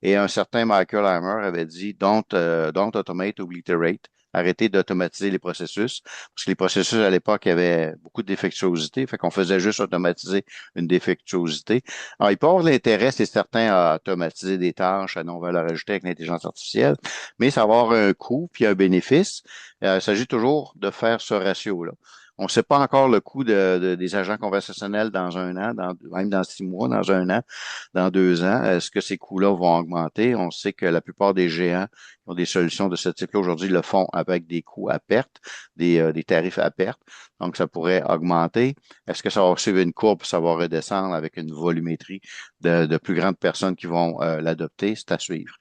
Et un certain Michael Hammer avait dit don't automate, obliterate. Arrêtez d'automatiser les processus. Parce que les processus, à l'époque, avaient beaucoup de défectuosité. Fait qu'on faisait juste automatiser une défectuosité. Alors, il peut y avoir de l'intérêt, c'est certain, à automatiser des tâches, à non-valeur ajoutée avec l'intelligence artificielle, mais ça va avoir un coût puis un bénéfice. Il s'agit toujours de faire ce ratio-là. On ne sait pas encore le coût des agents conversationnels dans un an, même dans 6 mois, dans un an, dans 2 ans. Est-ce que ces coûts-là vont augmenter? On sait que la plupart des géants ont des solutions de ce type-là aujourd'hui le font avec des coûts à perte, des tarifs à perte. Donc, ça pourrait augmenter. Est-ce que ça va suivre une courbe, ça va redescendre avec une volumétrie de plus grandes personnes qui vont l'adopter? C'est à suivre.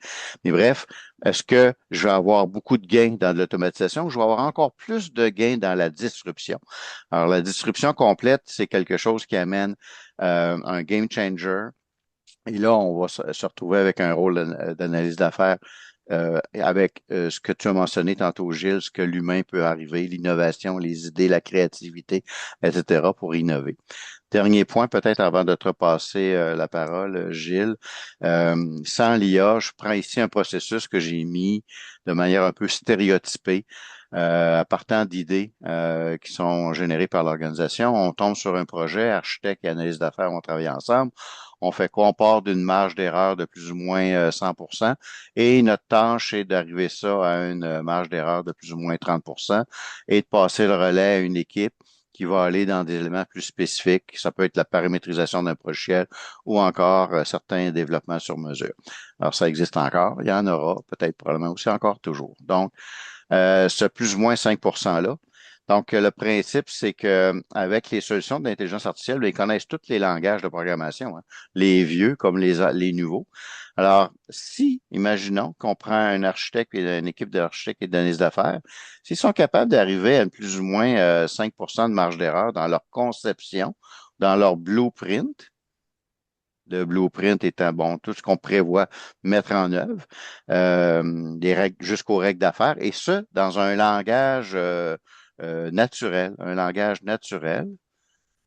Mais bref, est-ce que je vais avoir beaucoup de gains dans l'automatisation? Je vais avoir encore plus de gains dans la disruption. Alors, la disruption complète, c'est quelque chose qui amène un game changer. Et là, on va se retrouver avec un rôle d'analyse d'affaires avec ce que tu as mentionné tantôt, Gilles, ce que l'humain peut arriver, l'innovation, les idées, la créativité, etc., pour innover. Dernier point, peut-être avant de te repasser la parole, Gilles. Sans l'IA, je prends ici un processus que j'ai mis de manière un peu stéréotypée, partant d'idées qui sont générées par l'organisation. On tombe sur un projet, architecte et analyse d'affaires vont travailler ensemble. On fait quoi? On part d'une marge d'erreur de plus ou moins 100%, et notre tâche est d'arriver ça à une marge d'erreur de plus ou moins 30% et de passer le relais à une équipe qui va aller dans des éléments plus spécifiques. Ça peut être la paramétrisation d'un logiciel ou encore certains développements sur mesure. Alors, ça existe encore. Il y en aura peut-être probablement aussi encore toujours. Donc, ce plus ou moins 5%-là. Donc, le principe, c'est que avec les solutions d'intelligence artificielle, ils connaissent tous les langages de programmation, hein, les vieux comme les nouveaux. Alors, si, imaginons qu'on prend un architecte et une équipe d'architectes et d'analyse d'affaires, s'ils sont capables d'arriver à plus ou moins 5% de marge d'erreur dans leur conception, dans leur blueprint, le blueprint étant bon, tout ce qu'on prévoit mettre en œuvre, des règles jusqu'aux règles d'affaires, et ce, dans un langage naturel, un langage naturel,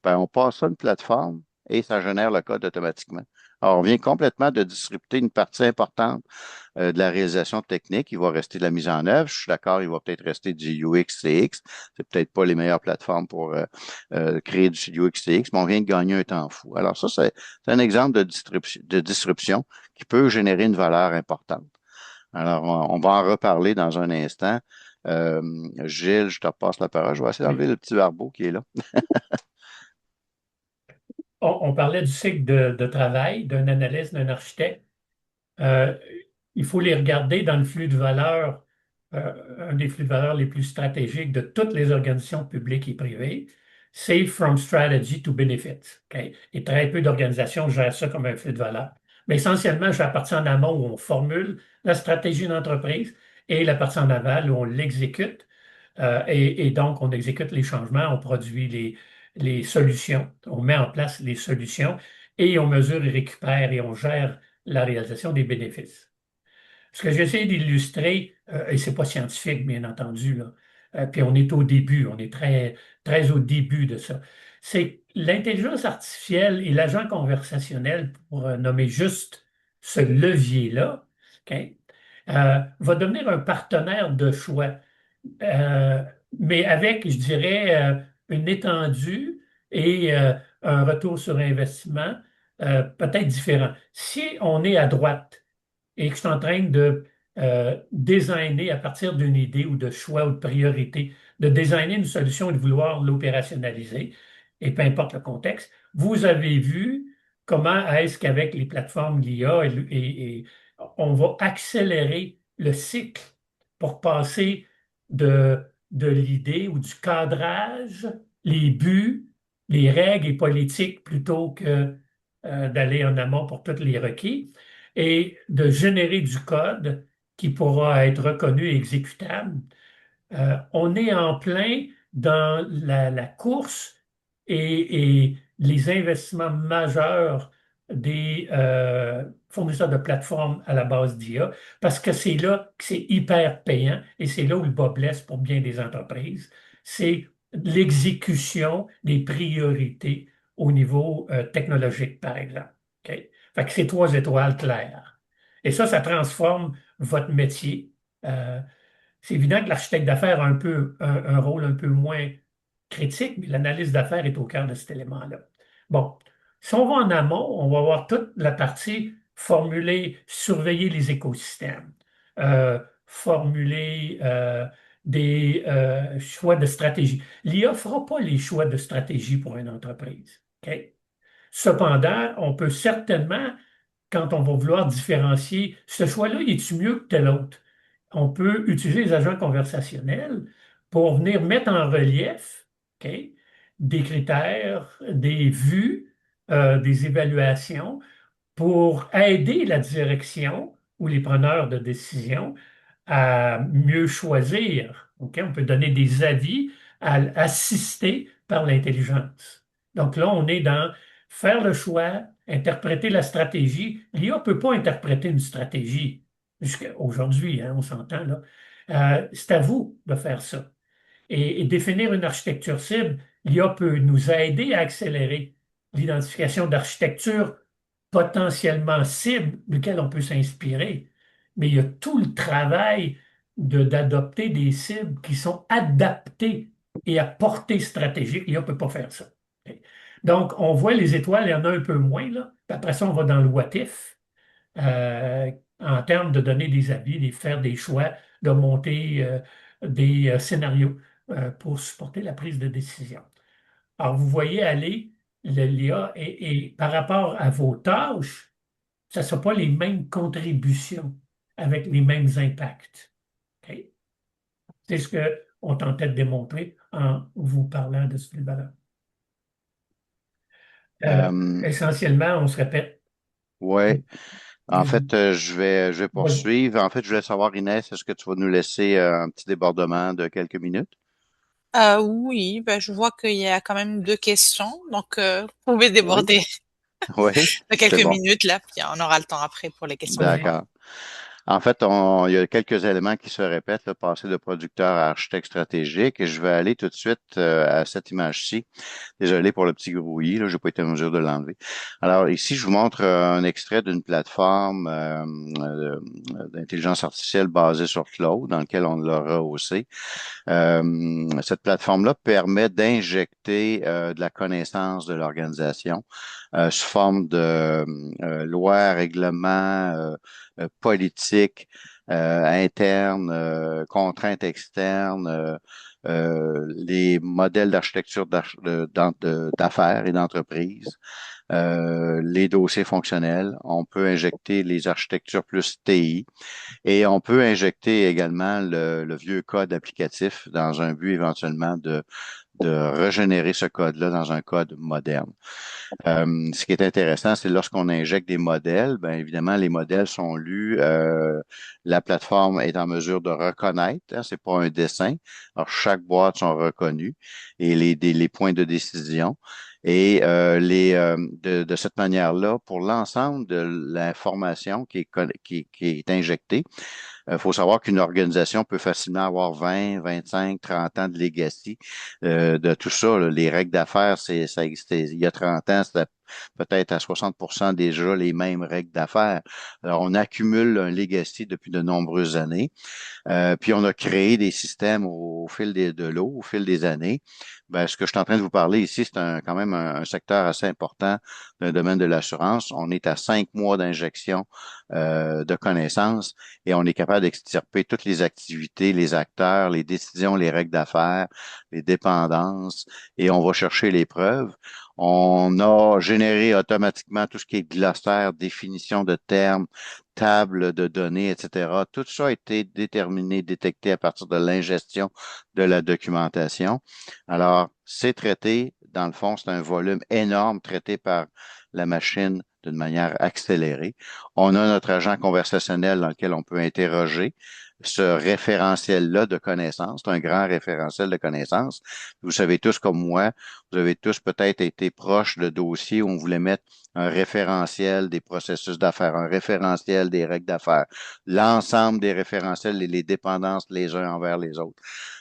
ben, on passe ça à une plateforme et ça génère le code automatiquement. Alors, on vient complètement de disrupter une partie importante de la réalisation technique. Il va rester de la mise en œuvre. Je suis d'accord, il va peut-être rester du UX, CX. C'est peut-être pas les meilleures plateformes pour créer du UX, CX, mais on vient de gagner un temps fou. Alors ça, c'est un exemple de disruption qui peut générer une valeur importante. Alors, on va en reparler dans un instant. Gilles, je te repasse la parole. Je vais essayer d'enlever Oui. le petit barbeau qui est là. On parlait du cycle de travail d'un analyste, d'un architecte. Euh, il faut les regarder dans le flux de valeur, un des flux de valeur les plus stratégiques de toutes les organisations publiques et privées, c'est From Strategy to Benefits. OK? Et très peu d'organisations gèrent ça comme un flux de valeur. Mais essentiellement, j'ai la partie en amont où on formule la stratégie d'entreprise et la partie en aval où on l'exécute. Et donc, on exécute les changements, on produit les solutions, on met en place les solutions et on mesure et récupère et on gère la réalisation des bénéfices. Ce que j'essaie d'illustrer, et c'est pas scientifique, bien entendu, là, puis on est au début, on est très, très au début de ça, c'est l'intelligence artificielle et l'agent conversationnel, pour nommer juste ce levier-là, OK, va devenir un partenaire de choix, euh, mais avec, je dirais, une étendue et un retour sur investissement peut-être différent. Si on est à droite, et que je suis en train de designer à partir d'une idée ou de choix ou de priorité, de designer une solution et de vouloir l'opérationnaliser, et peu importe le contexte, vous avez vu comment est-ce qu'avec les plateformes l'IA et on va accélérer le cycle pour passer de l'idée ou du cadrage, les buts, les règles et politiques plutôt que d'aller en amont pour tous les requis et de générer du code qui pourra être reconnu et exécutable. On est en plein dans la course et les investissements majeurs des fournisseurs de plateformes à la base d'IA, parce que c'est là que c'est hyper payant et c'est là où le bas blesse pour bien des entreprises. C'est l'exécution des priorités au niveau technologique, par exemple. OK? Fait que c'est 3 étoiles claires. Et ça transforme votre métier. Euh, c'est évident que l'architecte d'affaires a un rôle un peu moins critique, mais l'analyse d'affaires est au cœur de cet élément-là. Bon, si on va en amont, on va avoir toute la partie formuler, surveiller les écosystèmes, formuler des choix de stratégie. L'IA ne fera pas les choix de stratégie pour une entreprise. OK? Cependant, on peut certainement, quand on va vouloir différencier, ce choix-là, il est-tu mieux que tel autre? on peut utiliser les agents conversationnels pour venir mettre en relief, OK, des critères, des vues, des évaluations pour aider la direction ou les preneurs de décision à mieux choisir. OK? On peut donner des avis assistés par l'intelligence. Donc là, on est dans faire le choix, interpréter la stratégie. L'IA ne peut pas interpréter une stratégie jusqu'à aujourd'hui, hein, on s'entend là. C'est à vous de faire ça. Et définir une architecture cible, l'IA peut nous aider à accélérer l'identification d'architectures potentiellement cibles duquel on peut s'inspirer. Mais il y a tout le travail d'adopter des cibles qui sont adaptées et à portée stratégique. L'IA ne peut pas faire ça. Donc, on voit les étoiles, il y en a un peu moins, là. Puis après ça, on va dans le what if, euh, en termes de donner des avis, de faire des choix, de monter des scénarios pour supporter la prise de décision. Alors, vous voyez aller l'IA et par rapport à vos tâches, ça ne sera pas les mêmes contributions avec les mêmes impacts. OK? C'est ce qu'on tentait de démontrer en vous parlant de ce valeur. Euh, Essentiellement, on se répète. ouais. En fait, Vas-y. je vais poursuivre. En fait, je voulais savoir, Inès, est-ce que tu vas nous laisser un petit débordement de quelques minutes? Oui, ben, je vois qu'il y a quand même 2 questions, donc vous pouvez Oui. déborder Oui, de c'est quelques bon. minutes là, puis on aura le temps après pour les questions Vas-y. suivantes. D'accord. En fait, il y a quelques éléments qui se répètent, là, passer de producteur à architecte stratégique, et je vais aller tout de suite à cette image-ci. Désolé pour le petit grouillis, là, j'ai pas été en mesure de l'enlever. Alors ici, je vous montre un extrait d'une plateforme d'intelligence artificielle basée sur Claude, dans lequel on l'a rehaussé. Cette plateforme-là permet d'injecter de la connaissance de l'organisation sous forme de lois, règlements, politiques internes, contraintes externes, les modèles d'architecture d'affaires et d'entreprise, les dossiers fonctionnels. On peut injecter les architectures plus TI. Et on peut injecter également le vieux code applicatif dans un but éventuellement de régénérer ce code-là dans un code moderne. Ce qui est intéressant, c'est lorsqu'on injecte des modèles, bien évidemment, les modèles sont lus, la plateforme est en mesure de reconnaître, hein, c'est pas un dessin. Alors, chaque boîte sont reconnues et les points de décision. Et de cette manière-là, pour l'ensemble de l'information qui est injectée, il faut savoir qu'une organisation peut facilement avoir 20, 25, 30 ans de legacy de tout ça. Là. Les règles d'affaires, ça existait il y a 30 ans, c'était peut-être à 60% déjà les mêmes règles d'affaires. Alors, on accumule un legacy depuis de nombreuses années. Puis on a créé des systèmes au fil de l'eau, au fil des années. Ben, ce que je suis en train de vous parler ici, c'est quand même un secteur assez important dans le domaine de l'assurance. On est à 5 mois d'injection de connaissances et on est capable d'extirper toutes les activités, les acteurs, les décisions, les règles d'affaires, les dépendances et on va chercher les preuves. On a généré automatiquement tout ce qui est glossaire, définition de termes, table de données, etc. Tout ça a été déterminé, détecté à partir de l'ingestion de la documentation. Alors, c'est traité, dans le fond, c'est un volume énorme traité par la machine d'une manière accélérée. On a notre agent conversationnel dans lequel on peut interroger ce référentiel-là de connaissances. C'est un grand référentiel de connaissances. Vous savez tous comme moi, vous avez tous peut-être été proches de dossiers où on voulait mettre un référentiel des processus d'affaires, un référentiel des règles d'affaires, l'ensemble des référentiels et les dépendances les uns envers les autres.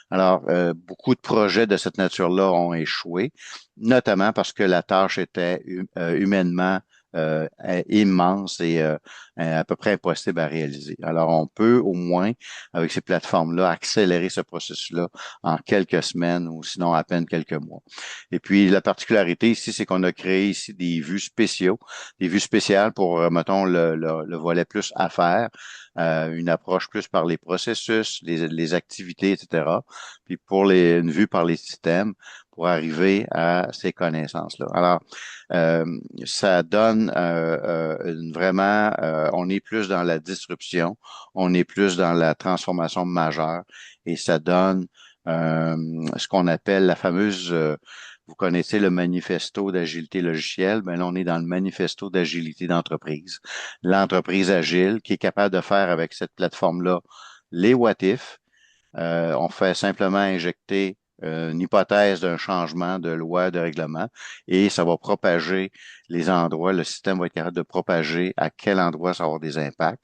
Alors, beaucoup de projets de cette nature-là ont échoué, notamment parce que la tâche était humainement immense et à peu près impossible à réaliser. Alors, on peut au moins, avec ces plateformes-là, accélérer ce processus-là en quelques semaines ou sinon à peine quelques mois. Et puis, la particularité ici, c'est qu'on a créé ici des vues spéciaux, des vues spéciales pour, mettons, le volet plus affaires, une approche plus par les processus, les activités, etc. Puis pour une vue par les systèmes, pour arriver à ces connaissances-là. Alors, euh, ça donne on est plus dans la disruption, on est plus dans la transformation majeure et ça donne euh, ce qu'on appelle la fameuse, vous connaissez le manifesto d'agilité logicielle, ben là, on est dans le manifesto d'agilité d'entreprise. L'entreprise agile qui est capable de faire avec cette plateforme-là les what if. On fait simplement injecter une hypothèse d'un changement de loi, de règlement, et ça va propager les endroits, le système va être capable de propager à quel endroit ça va avoir des impacts.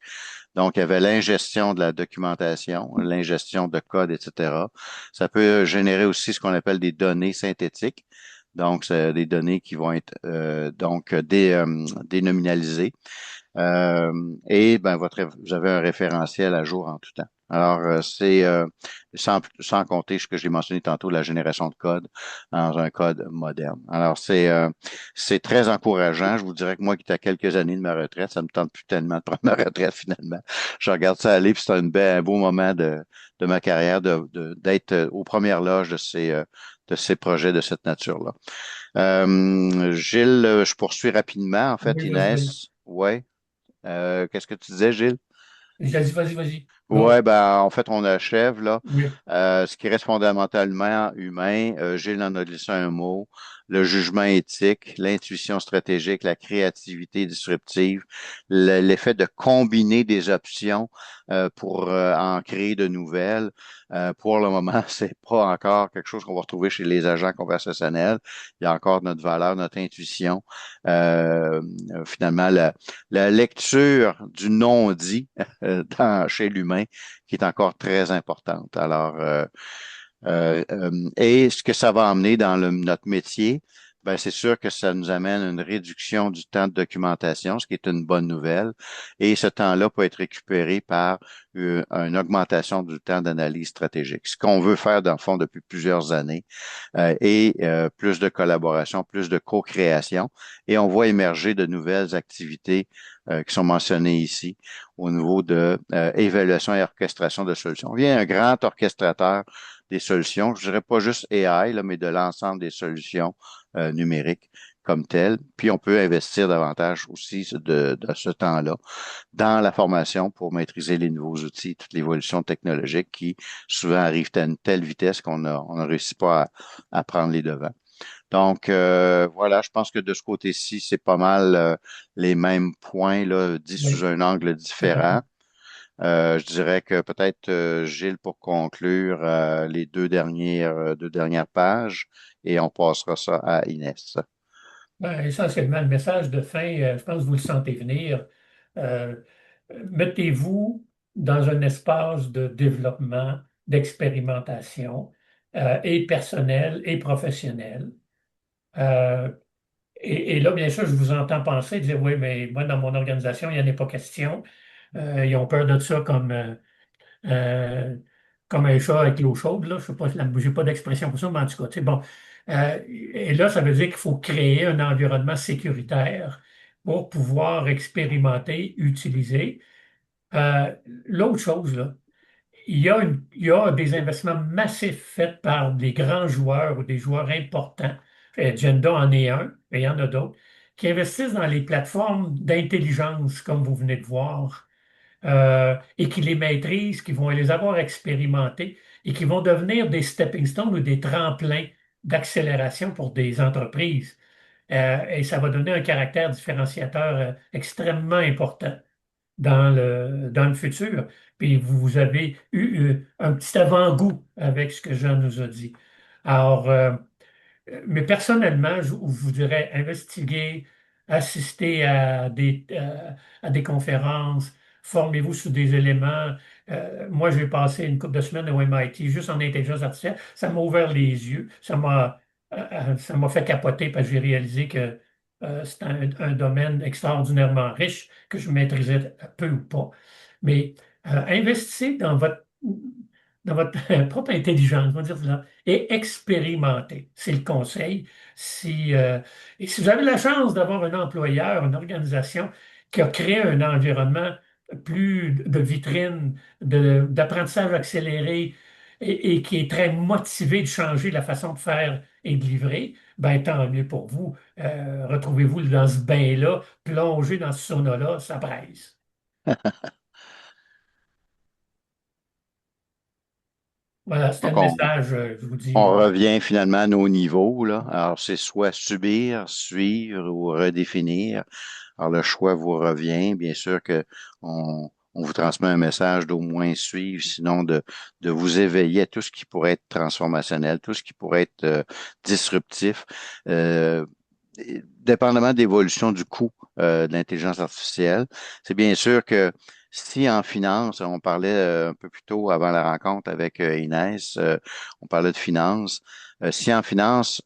Donc, il y avait l'ingestion de la documentation, l'ingestion de code, etc. Ça peut générer aussi ce qu'on appelle des données synthétiques. Donc, c'est des données qui vont être dénominalisées. Euh, et ben vous avez un référentiel à jour en tout temps. Alors, c'est sans compter ce que j'ai mentionné tantôt, la génération de code dans un code moderne. Alors, c'est très encourageant. Je vous dirais que moi qui étais à quelques années de ma retraite, ça me tente plus tellement de prendre ma retraite finalement. Je regarde ça aller, puis c'est un beau moment de ma carrière d'être aux premières loges de ces projets de cette nature-là. Gilles, je poursuis rapidement. En fait, Oui, vas-y. Inès, ouais. Qu'est-ce que tu disais, Gilles? Vas-y, vas-y, vas-y. Ouais, Go. ben en fait, on achève là. Oui. Ce qui reste fondamentalement humain, Gilles en a glissé un mot, le jugement éthique, l'intuition stratégique, la créativité disruptive, l'effet de combiner des options pour en créer de nouvelles. Pour le moment, c'est pas encore quelque chose qu'on va retrouver chez les agents conversationnels. Il y a encore notre valeur, notre intuition. Finalement, la lecture du non-dit chez l'humain qui est encore très importante. Alors, et ce que ça va emmener dans notre métier, ben, c'est sûr que ça nous amène une réduction du temps de documentation, ce qui est une bonne nouvelle. Et ce temps-là peut être récupéré par une augmentation du temps d'analyse stratégique. Ce qu'on veut faire, dans le fond, depuis plusieurs années, et plus de collaboration, plus de co-création. Et on voit émerger de nouvelles activités qui sont mentionnées ici au niveau de évaluation et orchestration de solutions. On vient un grand orchestrateur des solutions, je dirais pas juste AI, là, mais de l'ensemble des solutions numériques comme telles. Puis on peut investir davantage aussi de ce temps-là dans la formation pour maîtriser les nouveaux outils, toute l'évolution technologique qui souvent arrive à une telle vitesse on ne réussit pas à prendre les devants. Donc voilà, je pense que de ce côté-ci, c'est pas mal les mêmes points là, dit sous Oui, un angle tout à fait. différent. Je dirais que peut-être Gilles pour conclure les deux dernières pages et on passera ça à Inès. Ben, essentiellement, le message de fin, je pense que vous le sentez venir. Euh, Mettez-vous dans un espace de développement, d'expérimentation, et personnel et professionnel. Euh, et là, bien sûr, je vous entends penser, dire, oui, mais moi, dans mon organisation, il n'y en a pas question. Ils ont peur de ça euh, comme un chat avec l'eau chaude, là. Je sais pas, j'ai pas d'expression pour ça, mais en tout cas, c'est bon. Et là, ça veut dire qu'il faut créer un environnement sécuritaire pour pouvoir expérimenter, utiliser. L'autre chose, là, il y a des investissements massifs faits par des grands joueurs ou des joueurs importants. Agenda en est un, mais il y en a d'autres, qui investissent dans les plateformes d'intelligence, comme vous venez de voir, et qui les maîtrisent, qui vont les avoir expérimentés et qui vont devenir des stepping stones ou des tremplins d'accélération pour des entreprises. Et ça va donner un caractère différenciateur extrêmement important dans le futur. Puis vous avez eu un petit avant-goût avec ce que Jean nous a dit. Alors, mais personnellement, je vous dirais investiguer, assister à des conférences, formez-vous sur des éléments. Moi, j'ai passé une couple de semaines au MIT juste en intelligence artificielle. Ça m'a ouvert les yeux. Ça m'a fait capoter parce que j'ai réalisé que c'est un domaine extraordinairement riche que je maîtrisais peu ou pas. Mais investissez dans votre propre intelligence, on va dire ça, et expérimentez. C'est le conseil. Et si vous avez la chance d'avoir un employeur, une organisation qui a créé un environnement plus de vitrine, d'apprentissage accéléré, et qui est très motivé de changer la façon de faire et de livrer, ben tant mieux pour vous. Retrouvez-vous dans ce bain-là, plongé dans ce sauna-là, ça braise. Voilà, c'était Donc, le message, je vous on dis. revient finalement à nos niveaux, là. Alors, c'est soit subir, suivre ou redéfinir. Alors, le choix vous revient. Bien sûr que on vous transmet un message d'au moins suivre, sinon de vous éveiller à tout ce qui pourrait être transformationnel, tout ce qui pourrait être disruptif. Euh, Dépendamment de l'évolution du coût de l'intelligence artificielle, c'est bien sûr que si en finance, on parlait un peu plus tôt avant la rencontre avec Inès, on parlait de finance. Si en finance,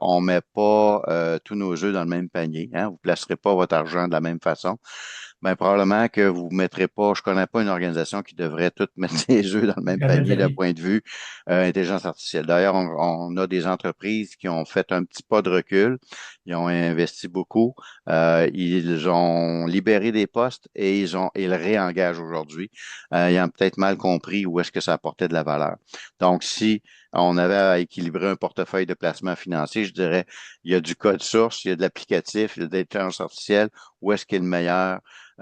on met pas tous nos œufs dans le même panier, hein, vous placerez pas votre argent de la même façon, ben probablement que vous ne mettrez pas, je connais pas une organisation qui devrait toutes mettre ses œufs dans le même Jamais de panier la d'un vie. point de vue intelligence artificielle. D'ailleurs, on a des entreprises qui ont fait un petit pas de recul, ils ont investi beaucoup, ils ont libéré des postes et ils réengagent aujourd'hui. Ils ont peut-être mal compris où est-ce que ça apportait de la valeur. Donc, si on avait à équilibrer un portefeuille de placement financier, je dirais, il y a du code source, il y a de l'applicatif, il y a de l'intelligence artificielle, où est-ce qui est le meilleur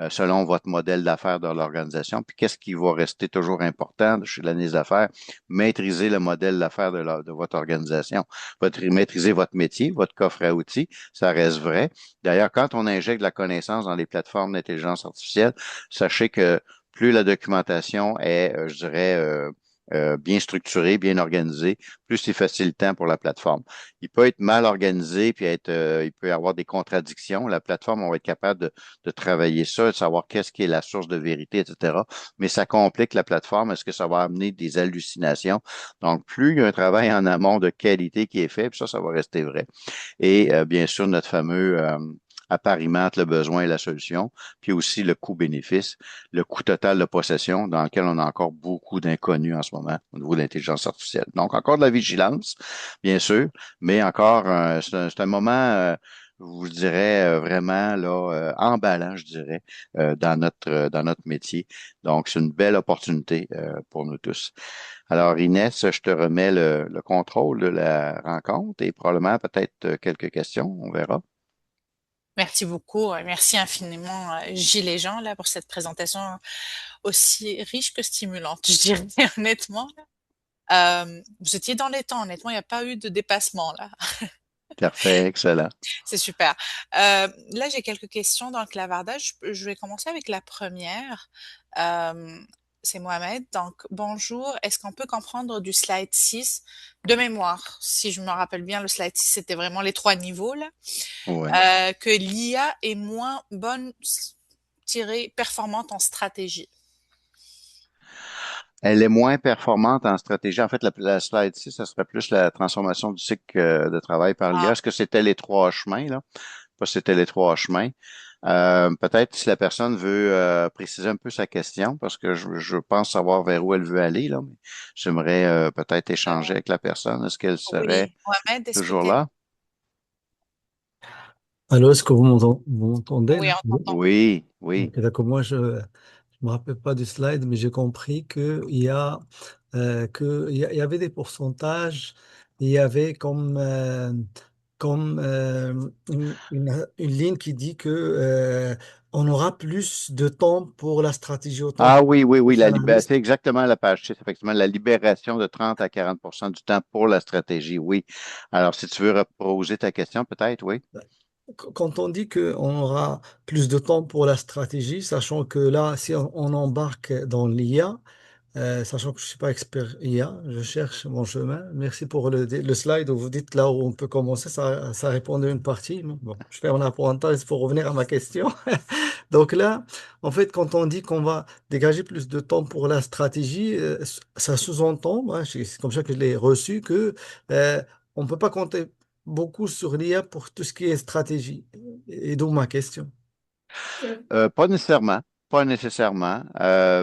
selon votre modèle d'affaires de l'organisation. Puis qu'est-ce qui va rester toujours important chez l'analyse d'affaires? Maîtriser le modèle d'affaires de votre organisation. Maîtriser votre métier, votre coffre à outils, ça reste vrai. D'ailleurs, quand on injecte de la connaissance dans les plateformes d'intelligence artificielle, sachez que plus la documentation est, je dirais, bien structuré, bien organisé, plus c'est facilitant pour la plateforme. Il peut être mal organisé, puis il peut y avoir des contradictions. La plateforme, on va être capable de travailler ça, de savoir qu'est-ce qui est la source de vérité, etc. Mais ça complique la plateforme. Est-ce que ça va amener des hallucinations? Donc, plus il y a un travail en amont de qualité qui est fait, puis ça va rester vrai. Et bien sûr, notre fameux appariement entre le besoin et la solution, puis aussi le coût-bénéfice, le coût total de possession, dans lequel on a encore beaucoup d'inconnus en ce moment au niveau de l'intelligence artificielle. Donc, encore de la vigilance, bien sûr, mais encore, c'est un moment, je vous dirais, vraiment là, emballant, je dirais, dans notre métier. Donc, c'est une belle opportunité pour nous tous. Alors, Inès, je te remets le contrôle de la rencontre et probablement peut-être quelques questions, on verra. Merci beaucoup. Merci infiniment, Gilles et Jean, là, pour cette présentation aussi riche que stimulante, je dirais honnêtement. Vous étiez dans les temps, honnêtement, il n'y a pas eu de dépassement, là. Parfait, excellent. C'est super. Là, j'ai quelques questions dans le clavardage. Je vais commencer avec la première. Euh, c'est Mohamed. Donc, bonjour. Est-ce qu'on peut comprendre du slide 6 de mémoire? Si je me rappelle bien, le slide 6, c'était vraiment les trois niveaux, là. Oui. Que l'IA est moins bonne, performante en stratégie. Elle est moins performante en stratégie. En fait, la slide 6, ça serait plus la transformation du cycle de travail par l'IA. Ah, Est-ce que c'était les trois chemins, là? Pas si c'était les trois chemins. Peut-être si la personne veut préciser un peu sa question, parce que je pense savoir vers où elle veut aller, là, mais j'aimerais peut-être échanger avec la personne. Est-ce qu'elle serait oui, Mohamed, est-ce que toujours tu es... là? Alors, est-ce que vous m'entendez Oui, là? on t'entend. Oui, oui. Ok, d'accord. Moi, je ne me rappelle pas du slide, mais j'ai compris qu'il y avait des pourcentages. Il y avait comme une ligne qui dit que on aura plus de temps pour la stratégie autant Ah pour oui, oui, oui, les c'est analystes. exactement la page 6, effectivement, la libération de 30 à 40 du temps pour la stratégie, oui. Alors, si tu veux reposer ta question, peut-être, oui. Quand on dit qu'on aura plus de temps pour la stratégie, sachant que là, si on embarque dans l'IA, sachant que je ne suis pas expert IA, je cherche mon chemin. Merci pour le slide où vous dites là où on peut commencer. Ça répondait une partie. Bon, je fais un apprentissage pour revenir à ma question. Donc là, en fait, quand on dit qu'on va dégager plus de temps pour la stratégie, ça sous-entend, moi, c'est comme ça que je l'ai reçu, que on ne peut pas compter beaucoup sur l'IA pour tout ce qui est stratégie. Et d'où ma question. Pas nécessairement, pas nécessairement,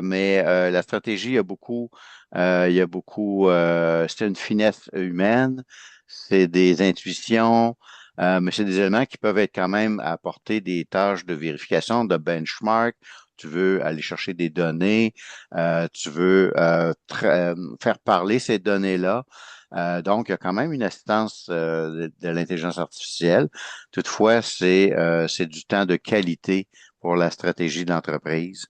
mais la stratégie, il y a beaucoup, c'est une finesse humaine, c'est des intuitions, mais c'est des éléments qui peuvent être quand même apporter des tâches de vérification, de benchmark, tu veux aller chercher des données, tu veux faire parler ces données-là. Donc, il y a quand même une assistance de l'intelligence artificielle. Toutefois, c'est du temps de qualité pour la stratégie de l'entreprise.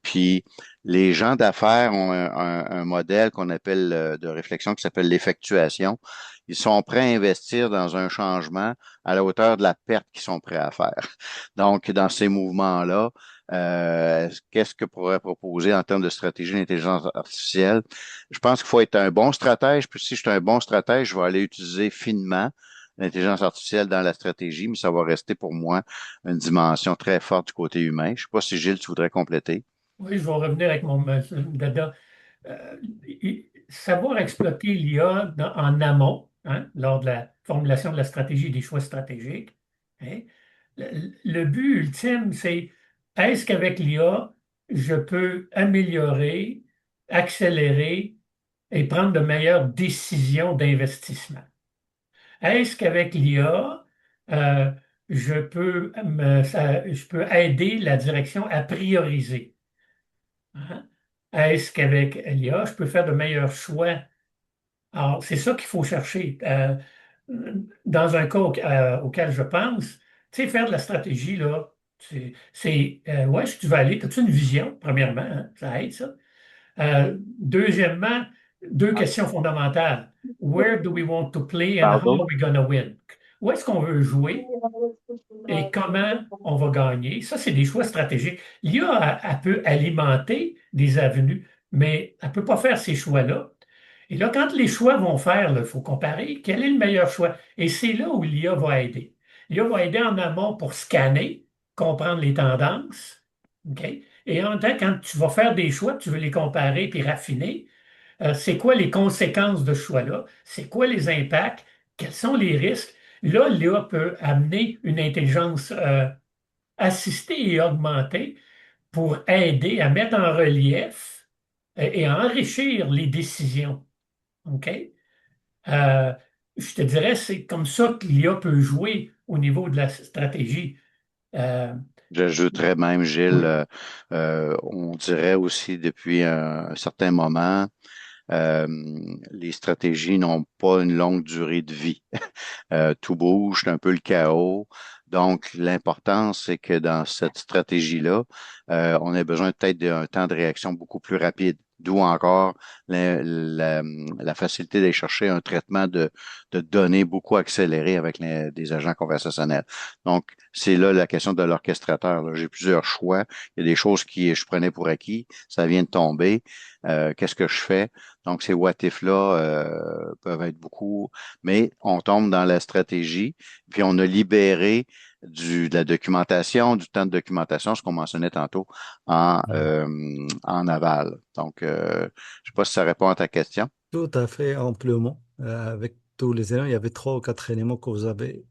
Puis, les gens d'affaires ont un modèle qu'on appelle de réflexion qui s'appelle l'effectuation. Ils sont prêts à investir dans un changement à la hauteur de la perte qu'ils sont prêts à faire. Donc, dans ces mouvements-là, qu'est-ce que pourrait proposer en termes de stratégie d'intelligence artificielle? Je pense qu'il faut être un bon stratège. Puis si je suis un bon stratège, je vais aller utiliser finement l'intelligence artificielle dans la stratégie, mais ça va rester pour moi une dimension très forte du côté humain. Je ne sais pas si Gilles, tu voudrais compléter. Oui, je vais revenir avec mon dada. Savoir exploiter l'IA en amont, hein, lors de la formulation de la stratégie et des choix stratégiques. Hein. Le but ultime, c'est est-ce qu'avec l'IA, je peux améliorer, accélérer et prendre de meilleures décisions d'investissement? Est-ce qu'avec l'IA, euh, je peux aider la direction à prioriser? Hein? Est-ce qu'avec l'IA, je peux faire de meilleurs choix? Alors, c'est ça qu'il faut chercher. Dans un cas auquel je pense, tu sais, faire de la stratégie, là, où est-ce que tu vas aller? As-tu une vision, premièrement, hein? Ça aide, ça. Deuxièmement, deux questions fondamentales. Where do we want to play and how Pardon? are we going to win? Où est-ce qu'on veut jouer et comment on va gagner? Ça, c'est des choix stratégiques. L'IA, elle peut alimenter des avenues, mais elle ne peut pas faire ces choix-là. Et là, quand les choix vont faire, il faut comparer quel est le meilleur choix. Et c'est là où l'IA va aider. L'IA va aider en amont pour scanner, comprendre les tendances. OK? Et en même temps, quand tu vas faire des choix, tu veux les comparer puis raffiner, c'est quoi les conséquences de ce choix-là? C'est quoi les impacts? Quels sont les risques? Là, l'IA peut amener une intelligence assistée et augmentée pour aider à mettre en relief et à enrichir les décisions. OK? Euh, je te dirais, c'est comme ça que l'IA peut jouer au niveau de la stratégie. Euh, J'ajouterais même, Gilles, oui. on dirait aussi depuis un certain moment, euh, les stratégies n'ont pas une longue durée de vie. Tout bouge, c'est un peu le chaos. Donc, l'important, c'est que dans cette stratégie-là, on a besoin peut-être d'un temps de réaction beaucoup plus rapide. D'où encore la facilité d'aller chercher un traitement de données beaucoup accéléré avec des agents conversationnels. Donc, c'est là la question de l'orchestrateur, là. J'ai plusieurs choix. Il y a des choses qui je prenais pour acquis. Ça vient de tomber. Qu'est-ce que je fais? Donc, ces what if-là peuvent être beaucoup, mais on tombe dans la stratégie, puis on a libéré de la documentation, du temps de documentation, ce qu'on mentionnait tantôt, en aval. Donc, je ne sais pas si ça répond à ta question. Tout à fait amplement, avec tous les éléments. Il y avait trois ou quatre éléments que vous avez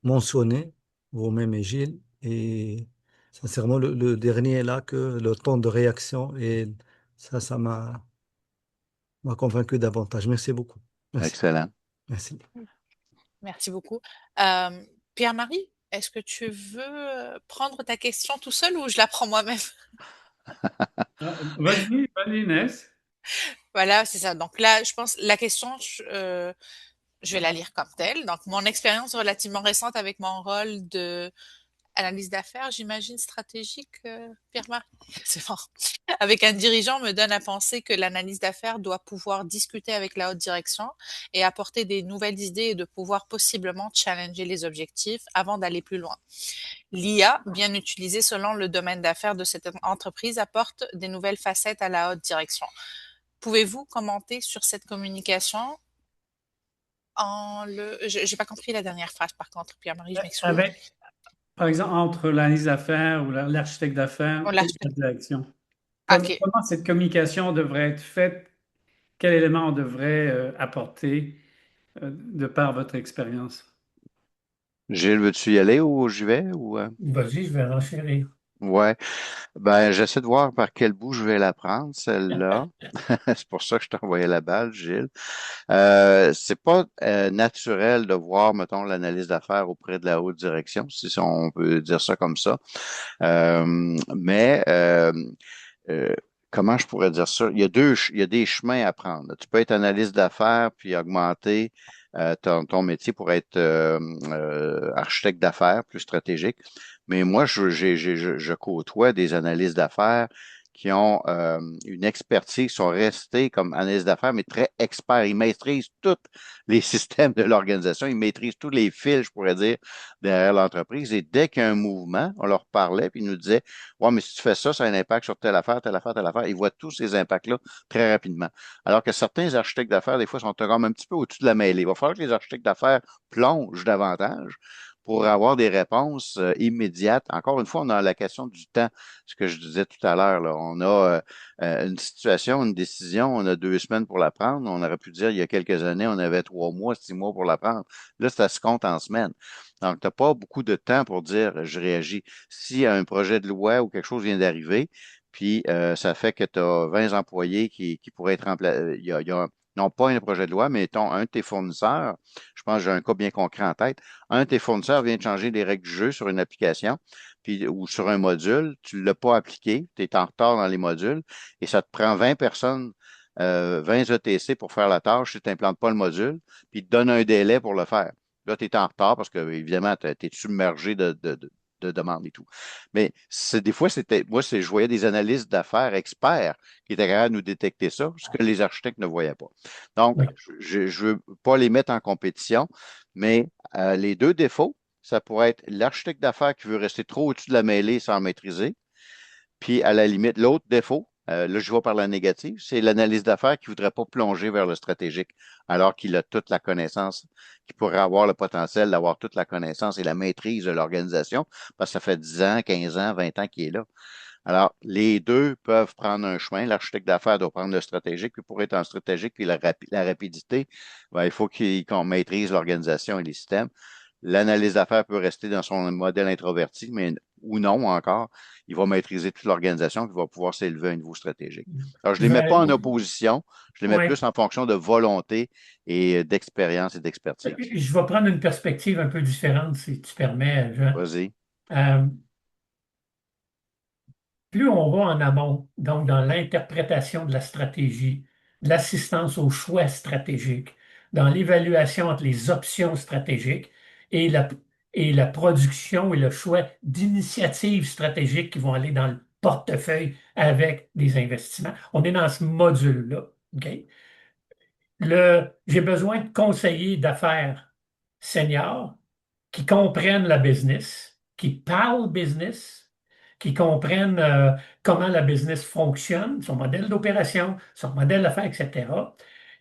mentionnés, vous-même et Gilles. Et sincèrement, le dernier est là, que le temps de réaction, et ça m'a convaincu davantage. Merci beaucoup. Merci. Excellent. Merci. Merci beaucoup. Pierre-Marie, est-ce que tu veux prendre ta question tout seul ou je la prends moi-même? Vas-y, Inès. Voilà, c'est ça. Donc là, je pense la question, je vais la lire comme telle. Donc, mon expérience relativement récente avec mon rôle de analyse d'affaires, j'imagine stratégique, Pierre-Marie. C'est bon. Avec un dirigeant me donne à penser que l'analyse d'affaires doit pouvoir discuter avec la haute direction et apporter des nouvelles idées et de pouvoir possiblement challenger les objectifs avant d'aller plus loin. L'IA, bien utilisée selon le domaine d'affaires de cette entreprise, apporte des nouvelles facettes à la haute direction. Pouvez-vous commenter sur cette communication j'ai pas compris la dernière phrase par contre, Pierre-Marie, je m'excuse. Avec, par exemple, entre l'analyse d'affaires ou l'architecte d'affaires On et la l'architecte. direction. OK. Comment cette communication devrait être faite? Quel élément on devrait apporter de par votre expérience? Gilles, veux-tu y aller ou j'y vais? Vas-y, je vais renchérir. Ouais. Ben, j'essaie de voir par quel bout je vais la prendre, celle-là. C'est pour ça que je t'ai envoyé la balle, Gilles. C'est pas naturel de voir, mettons, l'analyse d'affaires auprès de la haute direction, si on peut dire ça comme ça. Mais euh, comment je pourrais dire ça? Il y a des chemins à prendre. Tu peux être analyste d'affaires puis augmenter ton métier pour être architecte d'affaires plus stratégique. Mais moi, je côtoie des analystes d'affaires qui ont une expertise, qui sont restés comme analystes d'affaires, mais très experts. Ils maîtrisent tous les systèmes de l'organisation, ils maîtrisent tous les fils, je pourrais dire, derrière l'entreprise. Et dès qu'il y a un mouvement, on leur parlait, puis ils nous disaient, ouais, mais si tu fais ça, ça a un impact sur telle affaire, telle affaire, telle affaire. Ils voient tous ces impacts-là très rapidement. Alors que certains architectes d'affaires, des fois, sont comme un petit peu au-dessus de la mêlée. Il va falloir que les architectes d'affaires plongent davantage pour avoir des réponses immédiates. Encore une fois, on a la question du temps, ce que je disais tout à l'heure. Là. On a une situation, une décision, on a 2 semaines pour la prendre. On aurait pu dire il y a quelques années, on avait 3 mois, 6 mois pour la prendre. Là, ça se compte en semaines. Donc, tu n'as pas beaucoup de temps pour dire je réagis. Si un projet de loi ou quelque chose vient d'arriver, puis ça fait que tu as 20 employés qui pourraient être remplacés. Non pas un projet de loi, mais un de tes fournisseurs, je pense que j'ai un cas bien concret en tête, un de tes fournisseurs vient de changer les règles du jeu sur une application puis, ou sur un module, tu ne l'as pas appliqué, tu es en retard dans les modules et ça te prend 20 personnes, 20 ETC pour faire la tâche si tu n'implantes pas le module, puis il te donne un délai pour le faire. Là, tu es en retard parce que, évidemment, tu es submergé de demandes et tout. Mais des fois, je voyais des analystes d'affaires experts qui étaient capables de nous détecter ça, ce que les architectes ne voyaient pas. Donc, Oui. je ne veux pas les mettre en compétition, mais les deux défauts, ça pourrait être l'architecte d'affaires qui veut rester trop au-dessus de la mêlée sans maîtriser. Puis, à la limite, l'autre défaut, là, je vois par la négative, c'est l'analyse d'affaires qui ne voudrait pas plonger vers le stratégique, alors qu'il a toute la connaissance, qu'il pourrait avoir le potentiel d'avoir toute la connaissance et la maîtrise de l'organisation, parce que ça fait 10 ans, 15 ans, 20 ans qu'il est là. Alors, les deux peuvent prendre un chemin. L'architecte d'affaires doit prendre le stratégique, puis pour être en stratégique, puis la rapidité, ben, il faut qu'on maîtrise l'organisation et les systèmes. L'analyse d'affaires peut rester dans son modèle introverti, mais ou non encore. Il va maîtriser toute l'organisation, puis il va pouvoir s'élever à un niveau stratégique. Alors, je ne Je les mets vais, pas en opposition, je les mets ouais, plus en fonction de volonté et d'expérience et d'expertise. je vais prendre une perspective un peu différente, si tu permets, Jean. Vas-y. Euh, Plus on va en amont, donc dans l'interprétation de la stratégie, de l'assistance au choix stratégique, dans l'évaluation entre les options stratégiques et la production et le choix d'initiatives stratégiques qui vont aller dans le portefeuille avec des investissements. On est dans ce module-là. OK? J'ai besoin de conseillers d'affaires seniors qui comprennent la business, qui parlent business, qui comprennent comment la business fonctionne, son modèle d'opération, son modèle d'affaires, etc.,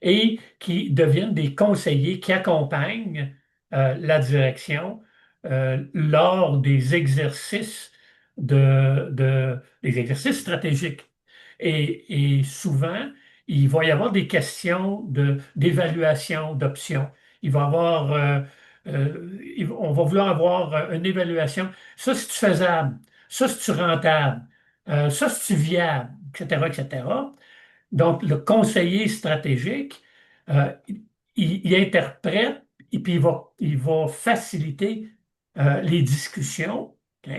et qui deviennent des conseillers qui accompagnent la direction lors des exercices des exercices stratégiques. Et souvent, il va y avoir des questions d'évaluation d'options. Il va y avoir on va vouloir avoir une évaluation. Ça, c'est faisable. Ça, c'est rentable. Ça, c'est viable, etc., etc. Donc, le conseiller stratégique, il interprète et puis il va faciliter les discussions. OK?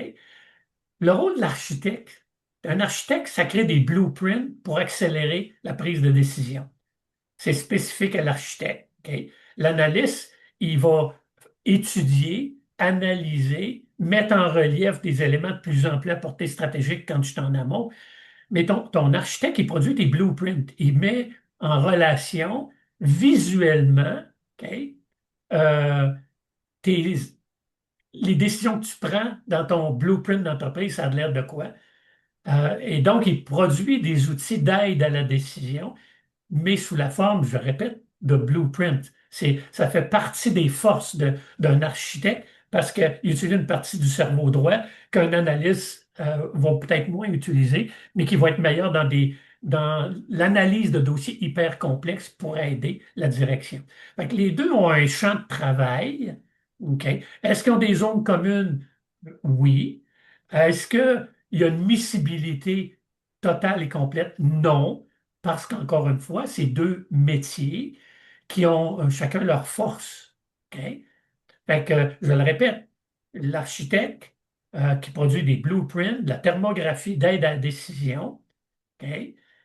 Le rôle de l'architecte, un architecte, ça crée des blueprints pour accélérer la prise de décision. C'est spécifique à l'architecte. OK? L'analyste, il va étudier, analyser, mettre en relief des éléments de plus en plus à portée stratégique quand tu es en amont. Mais ton architecte, il produit des blueprints. Il met en relation visuellement, OK, euh, tes- les décisions que tu prends dans ton blueprint d'entreprise, ça a l'air de quoi? Et donc, il produit des outils d'aide à la décision mais sous la forme, je répète, de blueprint. Ça fait partie des forces d'un architecte parce qu'il utilise une partie du cerveau droit qu'un analyste va peut-être moins utiliser, mais qui va être meilleur dans l'analyse de dossiers hyper complexes pour aider la direction. Fait que les deux ont un champ de travail. OK? Est-ce qu'ils ont des zones communes? Oui. Est-ce qu'il il y a une miscibilité totale et complète? Non, parce qu'encore une fois, c'est deux métiers qui ont chacun leur force. OK? Fait que, je le répète, l'architecte qui produit des blueprints, de la thermographie d'aide à la décision, OK,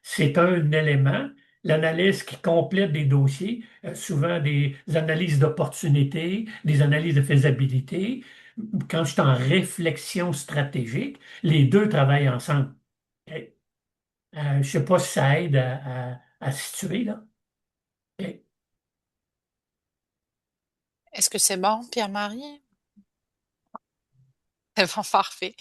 c'est un élément. L'analyse qui complète des dossiers, souvent des analyses d'opportunité, des analyses de faisabilité. Quand je suis en réflexion stratégique, les deux travaillent ensemble. OK? Je ne sais pas si ça aide à situer, là. OK. Est-ce que c'est bon, Pierre-Marie? C'est bon, parfait.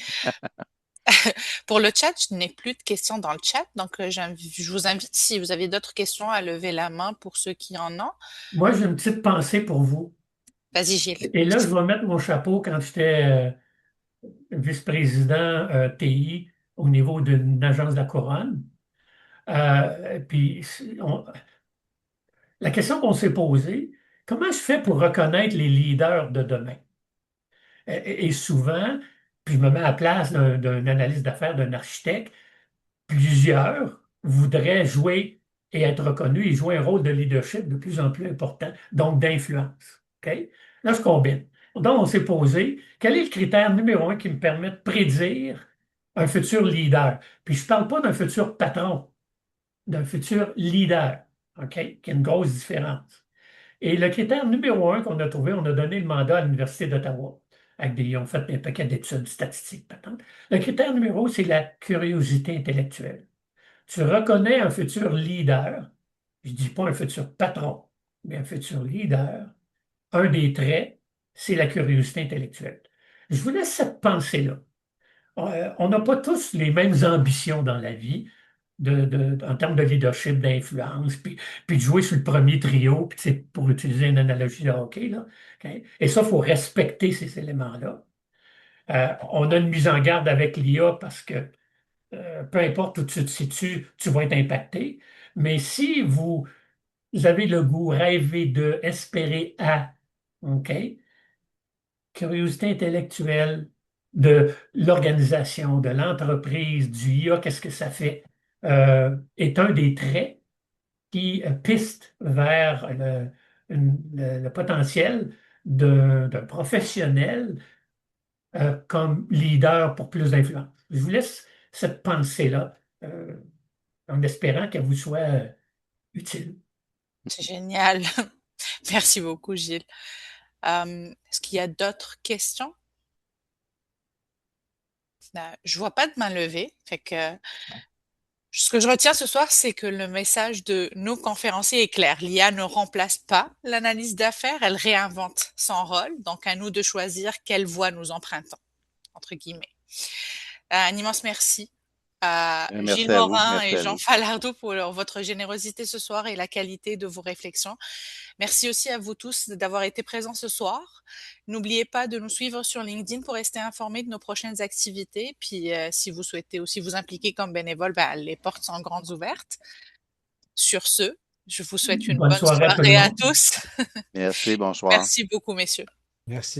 Pour le chat, je n'ai plus de questions dans le chat, donc je vous invite, si vous avez d'autres questions, à lever la main pour ceux qui en ont. Moi, j'ai une petite pensée pour vous. Vas-y, Gilles. Et là, je vais mettre mon chapeau quand j'étais vice-président TI au niveau d'une agence de la Couronne. Puis, la question qu'on s'est posée, comment je fais pour reconnaître les leaders de demain? Et souvent, puis je me mets à la place d'un analyste d'affaires, d'un architecte, plusieurs voudraient jouer et être reconnus et jouer un rôle de leadership de plus en plus important, donc d'influence. OK? Là, je combine. Donc, on s'est posé, quel est le critère numéro un qui me permet de prédire un futur leader? Puis je ne parle pas d'un futur patron, d'un futur leader, OK? Qui a une grosse différence. Et le critère numéro un qu'on a trouvé, on a donné le mandat à l'Université d'Ottawa. Ils ont fait un paquet d'études statistiques. Patentes. Le critère numéro, c'est la curiosité intellectuelle. Tu reconnais un futur leader, je ne dis pas un futur patron, mais un futur leader. Un des traits, c'est la curiosité intellectuelle. Je vous laisse cette pensée-là. On n'a pas tous les mêmes ambitions dans la vie en termes de leadership, d'influence, puis de jouer sur le premier trio, puis pour utiliser une analogie de hockey. Là, OK? Et ça, il faut respecter ces éléments-là. On a une mise en garde avec l'IA parce que peu importe où tu te situes, tu vas être impacté. Mais si vous avez le goût, rêver de, espérer à, OK? Curiosité intellectuelle de l'organisation, de l'entreprise, du IA, qu'est-ce que ça fait, est un des traits qui piste vers le potentiel d'un professionnel comme leader pour plus d'influence. Je vous laisse cette pensée-là en espérant qu'elle vous soit utile. C'est génial. Merci beaucoup, Gilles. Est-ce qu'il y a d'autres questions? Je vois pas de main levée. Fait que ce que je retiens ce soir, c'est que le message de nos conférenciers est clair. L'IA ne remplace pas l'analyse d'affaires, elle réinvente son rôle. Donc, à nous de choisir quelle voie nous empruntons, entre guillemets. Un immense merci à Gilles Merci à vous. Morin Merci et à Jean vous. Falardeau pour votre générosité ce soir et la qualité de vos réflexions. Merci aussi à vous tous d'avoir été présents ce soir. N'oubliez pas de nous suivre sur LinkedIn pour rester informés de nos prochaines activités. Puis, si vous souhaitez aussi vous impliquer comme bénévole, les portes sont grandes ouvertes. Sur ce, je vous souhaite une Bonne bonne soirée à tout le soirée à monde. tous. Merci, bonsoir. Merci beaucoup, messieurs. Merci.